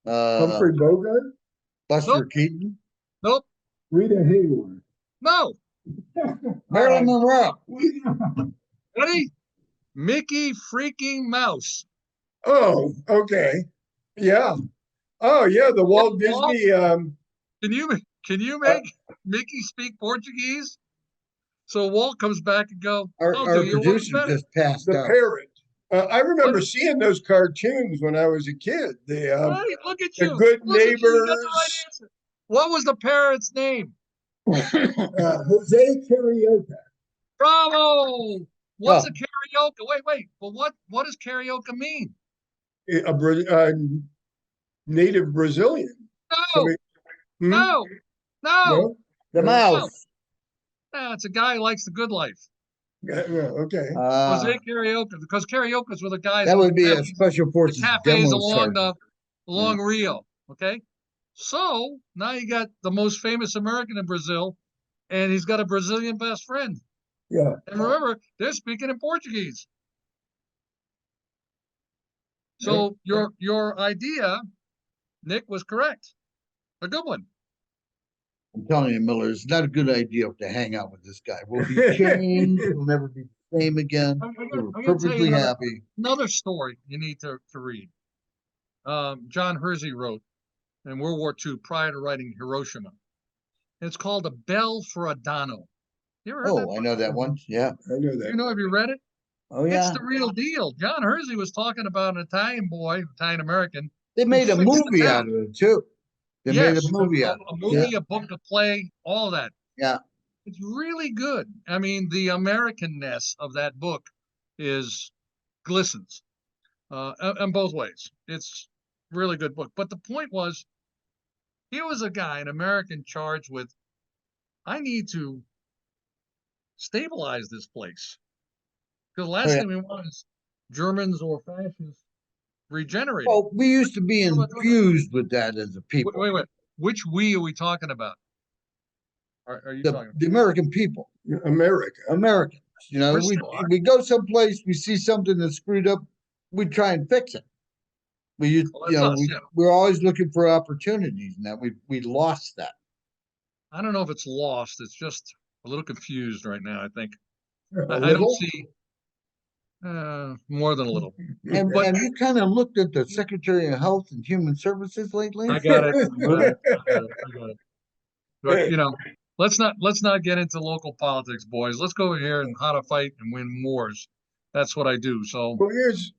Humphrey Bogart. Buster Nope. Keaton. Nope. Rita Hayworth. No. Marilyn Monroe. Ready? Mickey freaking Mouse. Oh, okay. Yeah. Oh, yeah. The Walt Walt? Disney. Can you make Mickey speak Portuguese? So Walt comes back and go, Our do you want producer better? just passed The out. parrot. I remember What? seeing those cartoons when I was a kid. Right, look at The you. Good Look at you, you got the right Neighbors. answer. What was the parrot's name? Jose Carioca. Bravo. What's Oh. a karaoke? Wait. But what does karaoke mean? A native Brazilian. No, Somebody- Hmm? no. No? The mouse. It's a guy who likes the good life. Yeah, okay. Jose Karaoke, because karaoke's were the guys That who would be have a special the forces cafes demo along sergeant. along Rio. Okay, so now you got the most famous American in Brazil, and he's got a Brazilian best friend. Yeah. And remember, they're speaking in Portuguese. So your idea, Nick, was correct. A good one. I'm telling you, Miller, it's not a good idea to hang out with this guy. We'll be changed. We'll never be the same again. I'm We're gonna tell you perfectly happy. another story you need to read. John Hersey wrote in World War II prior to writing Hiroshima. It's called A Bell for Adano. You ever heard that? Oh, I know that one. Yeah. I know that. Have you read it? Oh, It's yeah. the real deal. John Hersey was talking about an Italian boy, Italian American. They made a fixed the movie town. out of it, too. They made a movie out of a it. movie, a book, a play, all that. Yeah. It's really good. I mean, the Americanness of that book glistens in both ways. It's really good book. But the point was, here was a guy, an American, charged with, I need to stabilize this place. Because the last thing we want is Germans or fascists regenerating. Well, we used to be infused with that as a people. Wait. Which we are we talking about? Are you talking about? The American people. America. Americans. You know, We're still- we go someplace, we see something that's screwed up, we try and fix it. Well, that's us, yeah. we're always looking for opportunities, and that we lost that. I don't know if it's lost. It's just a little confused right now, I think. A I don't little? see more than a little. And But have you kind of looked at the Secretary of Health and Human Services lately? I got it. I got it. I got it. But you know, let's not get into local politics, boys. Let's go here and how to fight and win wars. That's what I do. So Well, here's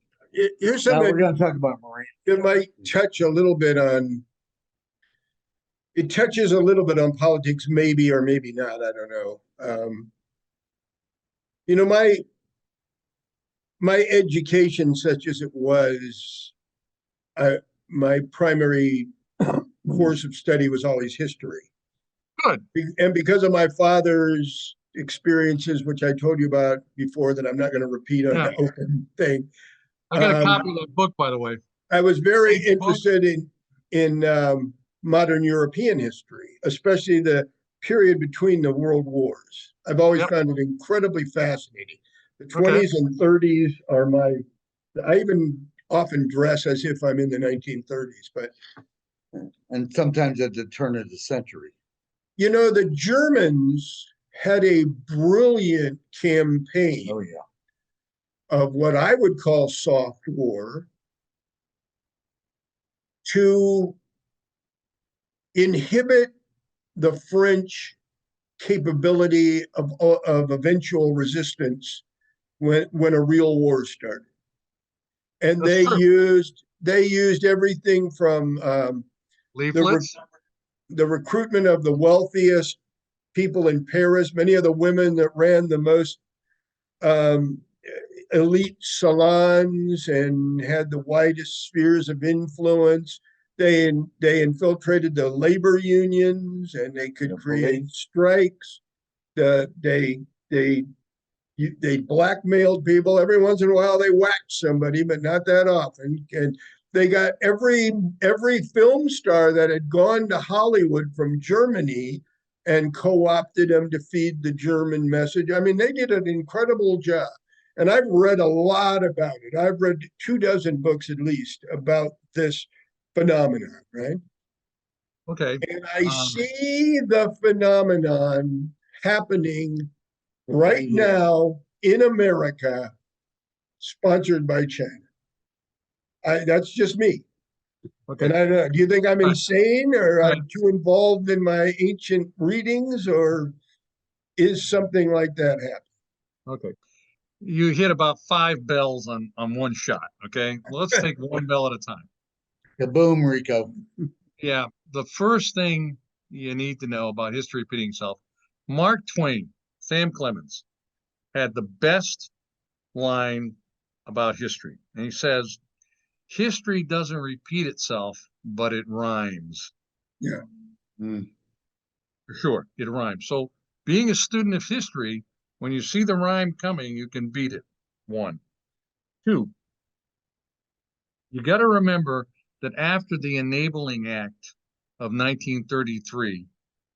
Now something we're going to talk about Marine. that might touch a little bit on. It touches a little bit on politics, maybe or maybe not. I don't know. You know, my education, such as it was, my primary course of study was always history. good. And because of my father's experiences, which I told you about before, that I'm not going to repeat on the open thing. I got a copy of that book, by the way. I was very Thank you, book. interested in modern European history, especially the period between the world wars. I've always Yep. found it incredibly fascinating. The Okay. 20s and 30s are I even often dress as if I'm in the 1930s, but And sometimes at the turn of the century. you know, the Germans had a brilliant campaign Oh, yeah. of what I would call soft war to inhibit the French capability of eventual resistance when a real war started. And That's they used everything from Leaflets. the recruitment of the wealthiest people in Paris, many of the women that ran the most elite salons and had the widest spheres of influence. They infiltrated the labor unions and they could create strikes. They blackmailed people. Every once in a while they whacked somebody, but not that often. And they got every film star that had gone to Hollywood from Germany and co-opted them to feed the German message. I mean, they did an incredible job. And I've read a lot about it. I've read 24 books at least about this phenomenon, right? Okay. And I see the phenomenon happening right now in America, sponsored by China. That's just me. Okay. And I don't know, do you think I'm insane or Right. I'm too involved in my ancient readings, or is something like that happening? Okay. You hit about 5 bells on one shot. Okay. Well, let's take one bell at a time. Kaboom, Rico. Yeah. The first thing you need to know about history repeating itself, Mark Twain, Sam Clemens, had the best line about history. And he says, history doesn't repeat itself, but it rhymes. Yeah. For sure, it rhymes. So being a student of history, when you see the rhyme coming, you can beat it. 1. 2, you got to remember that after the Enabling Act of 1933,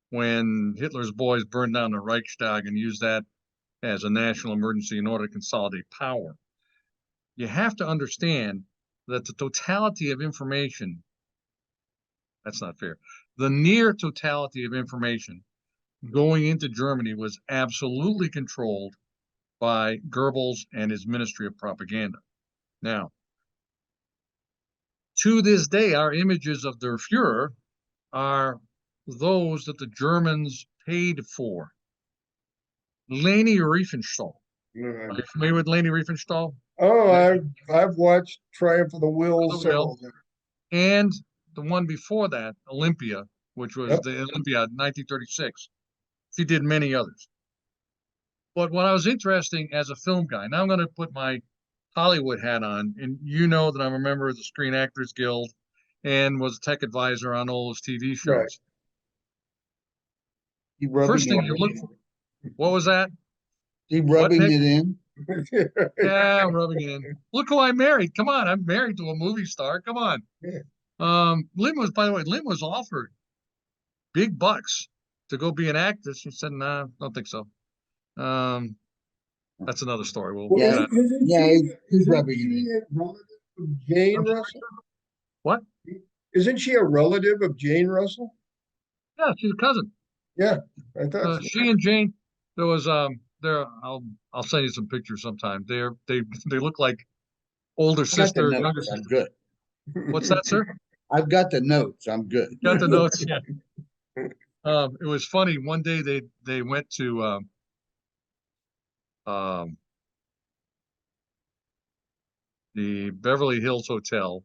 when Hitler's boys burned down the Reichstag and used that as a national emergency in order to consolidate power, you have to understand that the totality of information, that's not fair, the near totality of information going into Germany was absolutely controlled by Goebbels and his Ministry of Propaganda. Now, to this day, our images of their Führer are those that the Germans paid for. Leni Riefenstahl. Are you familiar with Leni Riefenstahl? Oh, I've watched Triumph of the Will several times. And the one before that, Olympia, which was the Olympiad 1936. She did many others. But what I was interested as a film guy, now I'm going to put my Hollywood hat on, and you know that I'm a member of the Screen Actors Guild and was a tech advisor on all those TV shows. Right. First thing you look for, what was that? He rubbing it in. Yeah, I'm rubbing it in. Look who I married. Come on, I'm married to a movie star. Come on. Lynn was, by the way, Lynn was offered big bucks to go be an actress. She said, "Nah, don't think so." That's another story. He's rubbing it in. Jane Russell? What? Isn't she a relative of Jane Russell? Yeah, she's a cousin. Yeah, I thought so. She and Jane, there was there. I'll send you some pictures sometime. They look like older I got the sister, younger notes. I'm sister. good. What's that, sir? I've got the notes. I'm good. Got the notes? Yeah. It was funny. One day they went to um, the Beverly Hills Hotel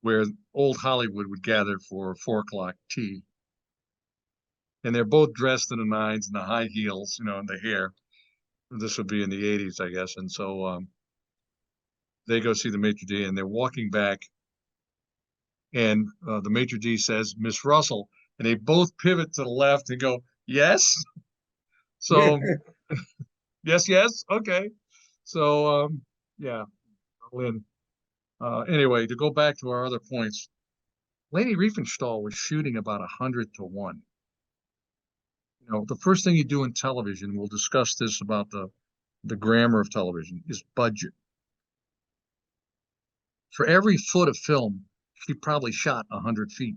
where old Hollywood would gather for 4 o'clock tea. And they're both dressed in the nines and the high heels, and the hair. This would be in the 80s, I guess. And so they go see the maitre d' and they're walking back. And the maitre d' says, Miss Russell. And they both pivot to the left and go, yes. So, yes, yes. Okay. So, yeah, Lynn. Anyway, to go back to our other points, Lady Riefenstahl was shooting about 100 to 1. The first thing you do in television, we'll discuss this about the grammar of television, is budget. For every foot of film, she probably shot 100 feet.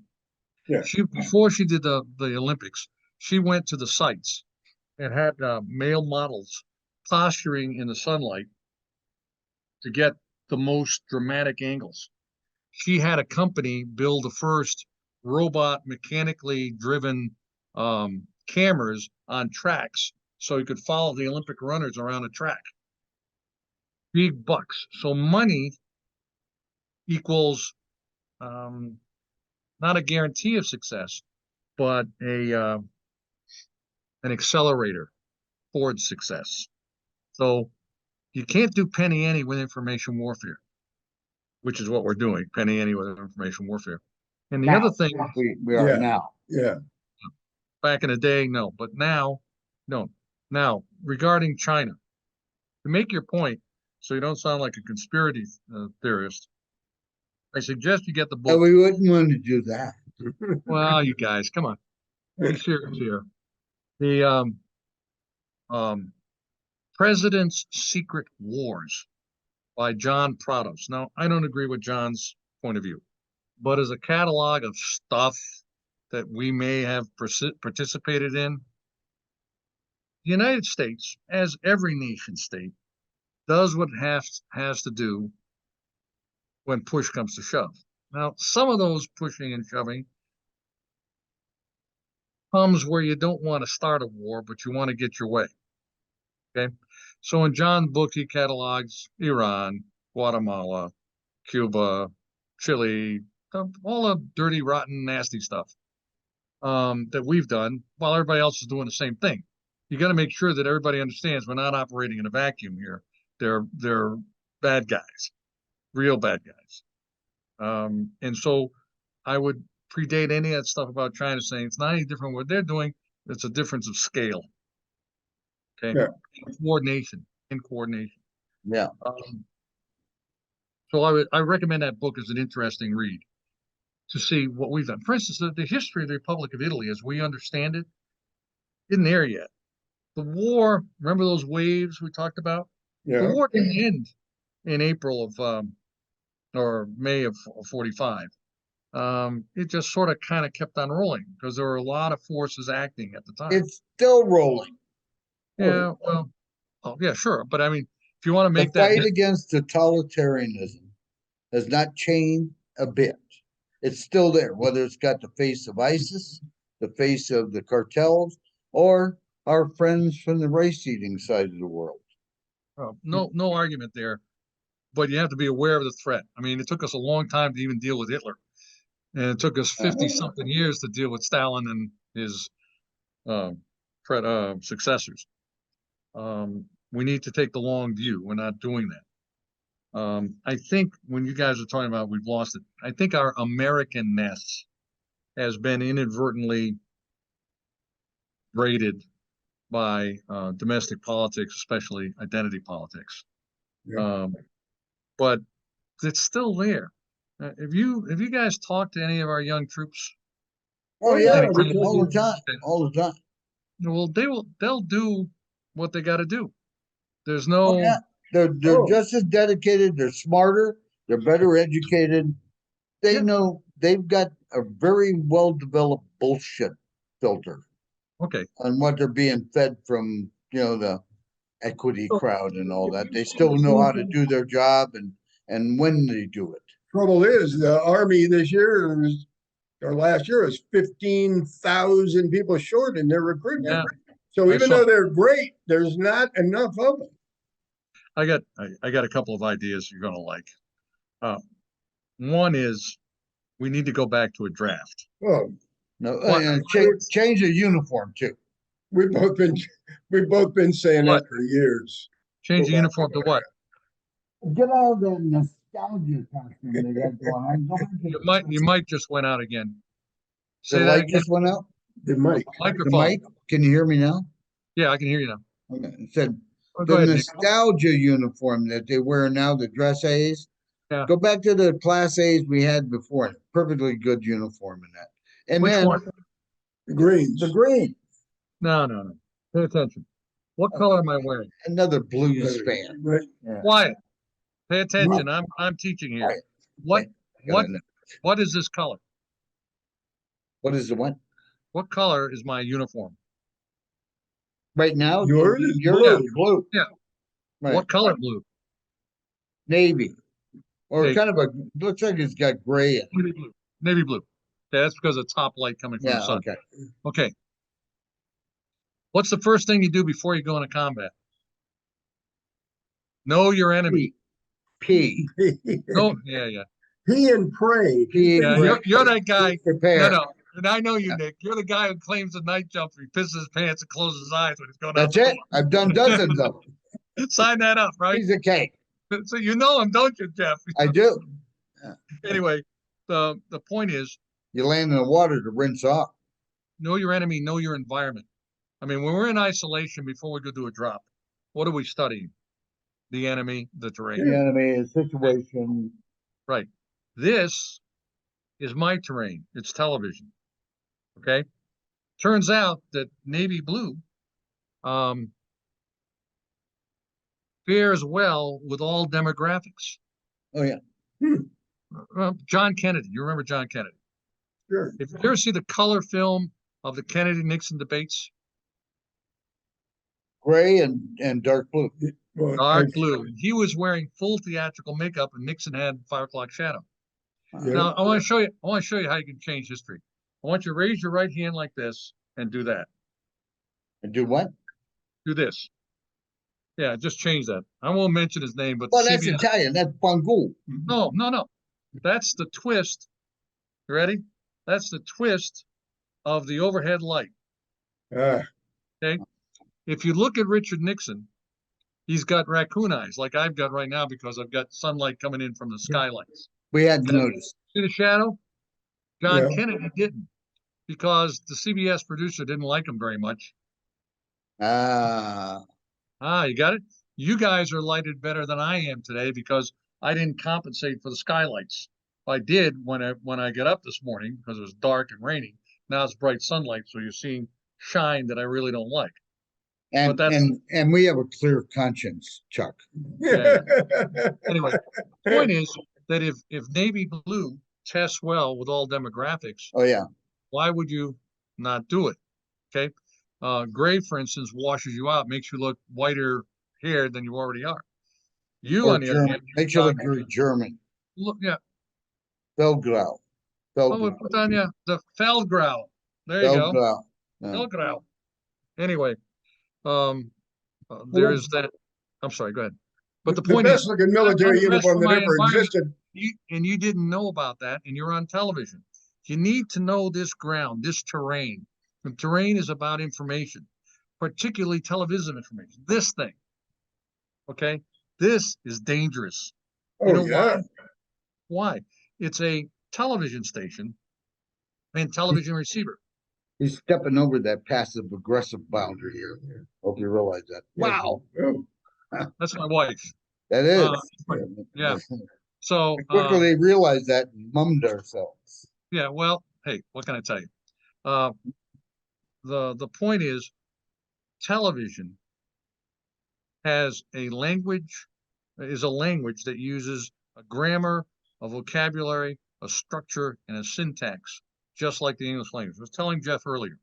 Yeah. Before she did the Olympics, she went to the sites and had male models posturing in the sunlight to get the most dramatic angles. She had a company build the first robot mechanically driven cameras on tracks so you could follow the Olympic runners around a track. Big bucks. So money equals not a guarantee of success, but an accelerator towards success. So you can't do penny ante with information warfare, which is what we're doing, penny ante with information warfare. And the Now, other thing, we are Yeah. now. Yeah. back in the day, no, but now, no. Now, regarding China, to make your point, so you don't sound like a conspiracy theorist, I suggest you get the book. We wouldn't want to do that. Well, you guys, come on, be serious here. The President's Secret Wars by John Prados. Now, I don't agree with John's point of view, but as a catalog of stuff that we may have participated in, the United States, as every nation state, does what it has to do when push comes to shove. Now, some of those pushing and shoving comes where you don't want to start a war, but you want to get your way. Okay. So in John's book, he catalogs Iran, Guatemala, Cuba, Chile, all the dirty, rotten, nasty stuff that we've done while everybody else is doing the same thing. You got to make sure that everybody understands we're not operating in a vacuum here. They're bad guys, real bad guys. And so I would predate any of that stuff about China saying it's not any different what they're doing. It's a difference of scale. Okay. Yeah. In coordination. Yeah. So I recommend that book as an interesting read to see what we've done. For instance, the history of the Republic of Italy, as we understand it, isn't there yet. The war, remember those waves we talked about? Yeah. The war didn't end in April of or May of 45. It just sort of kind of kept on rolling because there were a lot of forces acting at the time. It's still rolling. Yeah, well, oh yeah, sure. But I mean, if you want to The make that fight against totalitarianism has not changed a bit. It's still there, whether it's got the face of ISIS, the face of the cartels, or our friends from the race-eating side of the world. no argument there, but you have to be aware of the threat. I mean, it took us a long time to even deal with Hitler, and it took us 50-something years to deal with Stalin and his successors. We need to take the long view. We're not doing that. I think when you guys are talking about we've lost it, I think our Americanness has been inadvertently braided by domestic politics, especially identity politics. Yeah. But it's still there. Have you guys talked to any of our young troops? Oh yeah, Any- all the time, all the time. Well, they'll do what they got to do. There's Oh no yeah, they're Oh. just as dedicated. They're smarter. They're better educated. They Yeah. know they've got a very well-developed bullshit filter Okay. on what they're being fed from, the equity crowd and all that. They still know how to do their job and when they do it. Trouble is, the Army this year or last year was 15,000 people short in their recruitment. Yeah. So I even saw- though they're great, there's not enough of them. I got a couple of ideas you're gonna like. One is we need to go back to a draft. Oh, No, What? and change the uniform too. we've both been saying What? that for years. Change the Go back uniform to what? Get all the nostalgia costume they got going on. Go back to You might just went out again. the Say that light again. just went out. The mic. The Microphone. mic. Can you hear me now? Yeah, I can hear you now. Okay. It said Oh, the go ahead, Nick. nostalgia uniform that they wear now, the dress A's. Yeah. Go back to the class A's we had before. Perfectly good uniform in that. And Which then one? The greens. the green. No. Pay attention. What color am I wearing? Another blues fan. Right. Yeah. Quiet. Pay attention. I'm teaching here. Quiet. What I gotta know. what is this color? What is the one? What color is my uniform? Right now, Yours is yours is blue. blue. Yeah. Right. What color blue? Navy. Or Navy. kind of looks like it's got gray in it. Navy blue. Navy blue. Okay, that's because of top light coming from the Yeah, sun. okay. Okay. What's the first thing you do before you go into combat? Know your enemy. P. No, yeah. Pee and pray. P. Yeah, you're that guy. Prepare. No. And I know you, Nick. You're the guy who claims a night jumper. He pisses his pants and closes his eyes when he's going out. That's it. I've done dozens of them. Sign that up, right? Piece of cake. So you know him, don't you, Jeff? I do. Anyway, the point is, You land in the water to rinse off. know your enemy, know your environment. I mean, when we're in isolation before we go do a drop, what are we studying? The enemy, the terrain. The enemy, the situation. Right. This is my terrain. It's television. Okay. Turns out that navy blue fares well with all demographics. Oh yeah. John Kennedy. You remember John Kennedy? Sure. If you ever see the color film of the Kennedy-Nixon debates, Gray and dark blue. Well, dark blue. He was wearing full theatrical makeup, and Nixon had 5 o'clock shadow. Yeah. Now I want to show you. I want to show you how you can change history. I want you to raise your right hand like this and do that. And do what? Do this. Yeah, just change that. I won't mention his name, but Well, that's CBS Italian. That's Bangul. No. That's the twist. You ready? That's the twist of the overhead light. Ah, Okay. If you look at Richard Nixon, he's got raccoon eyes like I've got right now because I've got sunlight coming in from the skylights. We hadn't noticed. See the shadow? John Yeah. Kennedy didn't because the CBS producer didn't like him very much. Ah, You got it? You guys are lighted better than I am today because I didn't compensate for the skylights. I did when I got up this morning because it was dark and rainy. Now it's bright sunlight, so you're seeing shine that I really don't like. and But that's- and we have a clear conscience, Chuck. Yeah. Anyway, the point is that if navy blue tests well with all demographics, Oh yeah. why would you not do it? Okay. Gray, for instance, washes you out, makes you look whiter haired than you already are. You, Or on the other German. hand, Makes you look very German. look, yeah. Belgrau. Oh, we put on the Feldgrau. There you go. Belgrau. Yeah. Feldgrau. Anyway, there is that. I'm sorry. Go ahead. But the point best is, looking military undressed uniform for that my ever environment. existed. You didn't know about that, and you're on television. You need to know this ground, this terrain. The terrain is about information, particularly television information. This thing, okay? This is dangerous. Oh, You know yeah. Why? It's a television station and television receiver. He's stepping over that passive aggressive boundary here. Hope you realize that. Wow. Oh, That's my wife. That is. Yeah. So, We quickly realized that and mummed ourselves. yeah, well, hey, what can I tell you? The point is, television has a language that uses a grammar, a vocabulary, a structure, and a syntax, just like the English language. I was telling Jeff earlier,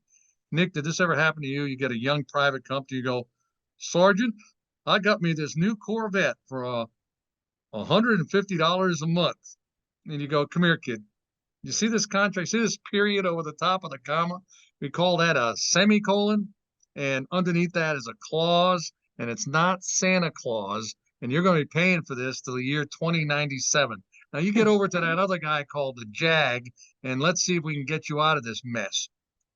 Nick, did this ever happen to you? You get a young private company, you go, Sergeant, I got me this new Corvette for $150 a month. And you go, come here, kid. You see this contract? See this period over the top of the comma? We call that a semicolon. And underneath that is a clause, and it's not Santa Claus. And you're going to be paying for this till the year 2097. Now you get over to that other guy called the JAG, and let's see if we can get you out of this mess.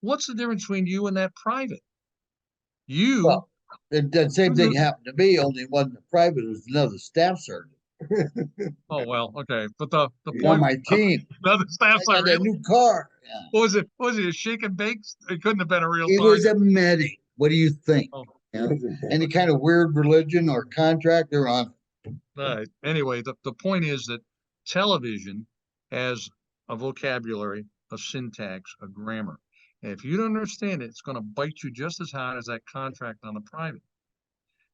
What's the difference between you and that private? You, Well, that same thing happened to me, only it wasn't a private, it was another staff sergeant oh well, okay, but the on point, my team. another staff I got a sergeant. new car. Yeah. What was it? Was it a shake and bake? It couldn't have been a real It was a sergeant. medic. What do you think? Oh. Yeah. Any kind of weird religion or contract, they're on. Right. Anyway, the point is that television has a vocabulary, a syntax, a grammar. And if you don't understand it, it's going to bite you just as hard as that contract on the private.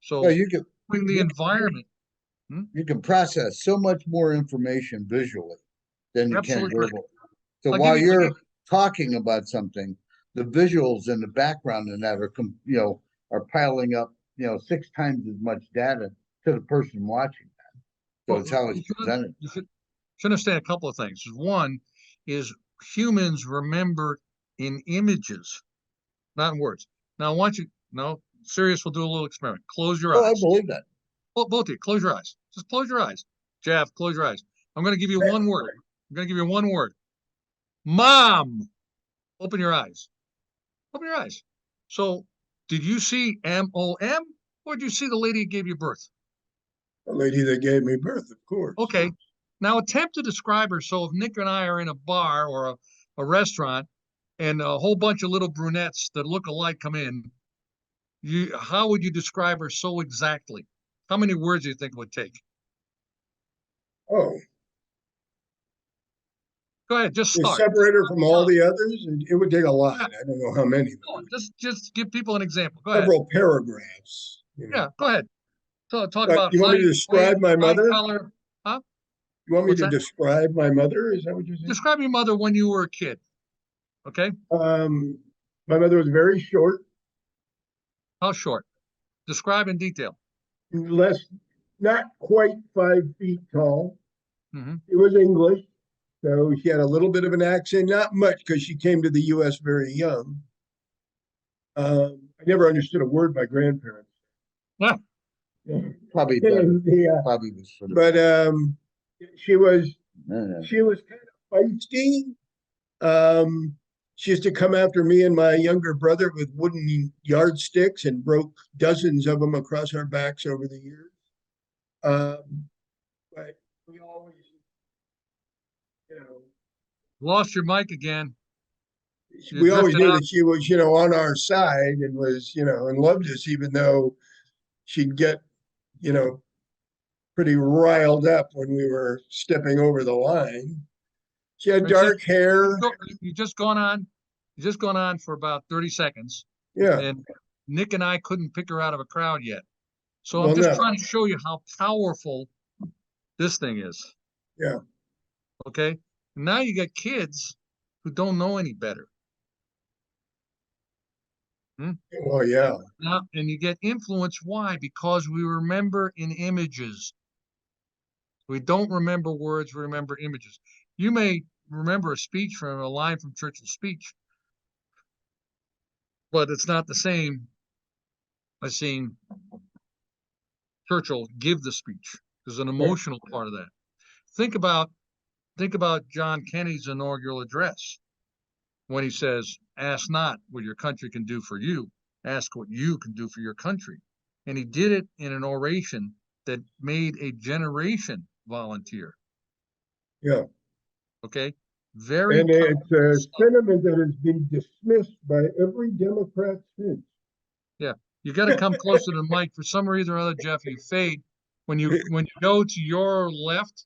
So Well, you can in the environment, you can process so much more information visually than you can Absolutely right. verbally. So I'll while give you- you're talking about something, the visuals in the background in that are are piling up 6 times as much data to the person watching that. So Well, it's how it's you should- presented. you should understand a couple of things. One is humans remember in images, not in words. Now, I want you, no, serious, we'll do a little experiment. Close your Oh, I eyes. believe that. Both of you, close your eyes. Just close your eyes. Jeff, close your eyes. I'm going to give you one word. I'm going to give you one word. Mom. Open your eyes. Open your eyes. So, did you see M-O-M, or did you see the lady who gave you birth? The lady that gave me birth, of course. Okay. Now attempt to describe her. So if Nick and I are in a bar or a restaurant and a whole bunch of little brunettes that look alike come in, how would you describe her so exactly? How many words do you think it would take? Oh, Go ahead, just to start. separate her from all the others, it would take a lot. I don't know how many. No, just give people an example. Go ahead. Several paragraphs. Yeah, go ahead. So talk But about you want me to height, describe weight, my eye mother? color. Huh? You want me What's to that? describe my mother? Is that what you're saying? Describe your mother when you were a kid. Okay. My mother was very short, How short? Describe in detail. not quite 5 feet tall. Mm-hmm. She was English, so she had a little bit of an accent, not much because she came to the U.S. very young. I never understood a word my grandparents. Yeah. Yeah. Probably better. And the, Probably was for the but she was no. she was kind of feisty. She used to come after me and my younger brother with wooden yardsticks and broke dozens of them across our backs over the years. But we always, Lost your mic again. we always drifted knew out. that she was, on our side and was, and loved us, even though she'd get, pretty riled up when we were stepping over the line. She had dark hair. You just gone on for about 30 seconds. Yeah. And Nick and I couldn't pick her out of a crowd yet. So Well, I'm just no. trying to show you how powerful this thing is. Yeah. Okay. Now you got kids who don't know any better. Oh, yeah. Now, and you get influence. Why? Because we remember in images. We don't remember words, we remember images. You may remember a speech from a line from Churchill's speech, but it's not the same as seeing Churchill give the speech. There's an emotional part of that. Think about John Kennedy's inaugural address when he says, "Ask not what your country can do for you, ask what you can do for your country." And he did it in an oration that made a generation volunteer. Yeah. Okay. Very And it's a powerful stuff. sentiment that has been dismissed by every Democrat since. Yeah. You got to come closer to the mic. For some reason or other, Jeff, you fade. When you go to your left,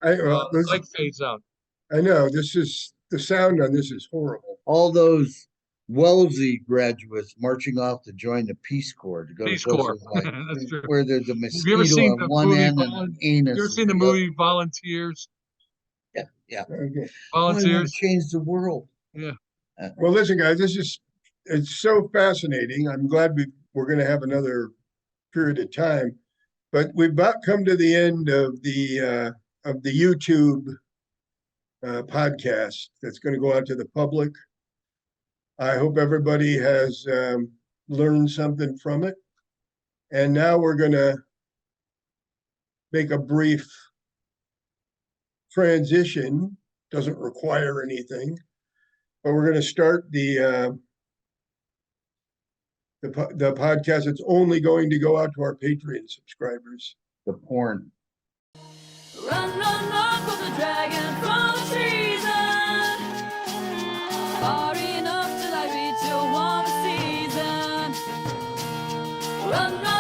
the mic fades out. I know the sound on this is horrible. All those Wellesley graduates marching off to join the Peace Corps to go Peace to Corps. places like That's true. where there's a Have you ever mosquito seen on the one movie end and an anus. You ever seen the on the other. movie Volunteers? Yeah. Okay. I want to Volunteers, change the world. yeah. Well, listen, guys, it's so fascinating. I'm glad we're going to have another period of time, but we've about come to the end of the YouTube podcast that's going to go out to the public. I hope everybody has learned something from it. And now we're going to make a brief transition. Doesn't require anything, but we're going to start the podcast. It's only going to go out to our Patreon subscribers. The porn. Run, run, run for the dragon from treason. Far enough till I reach your warm season. Run, run.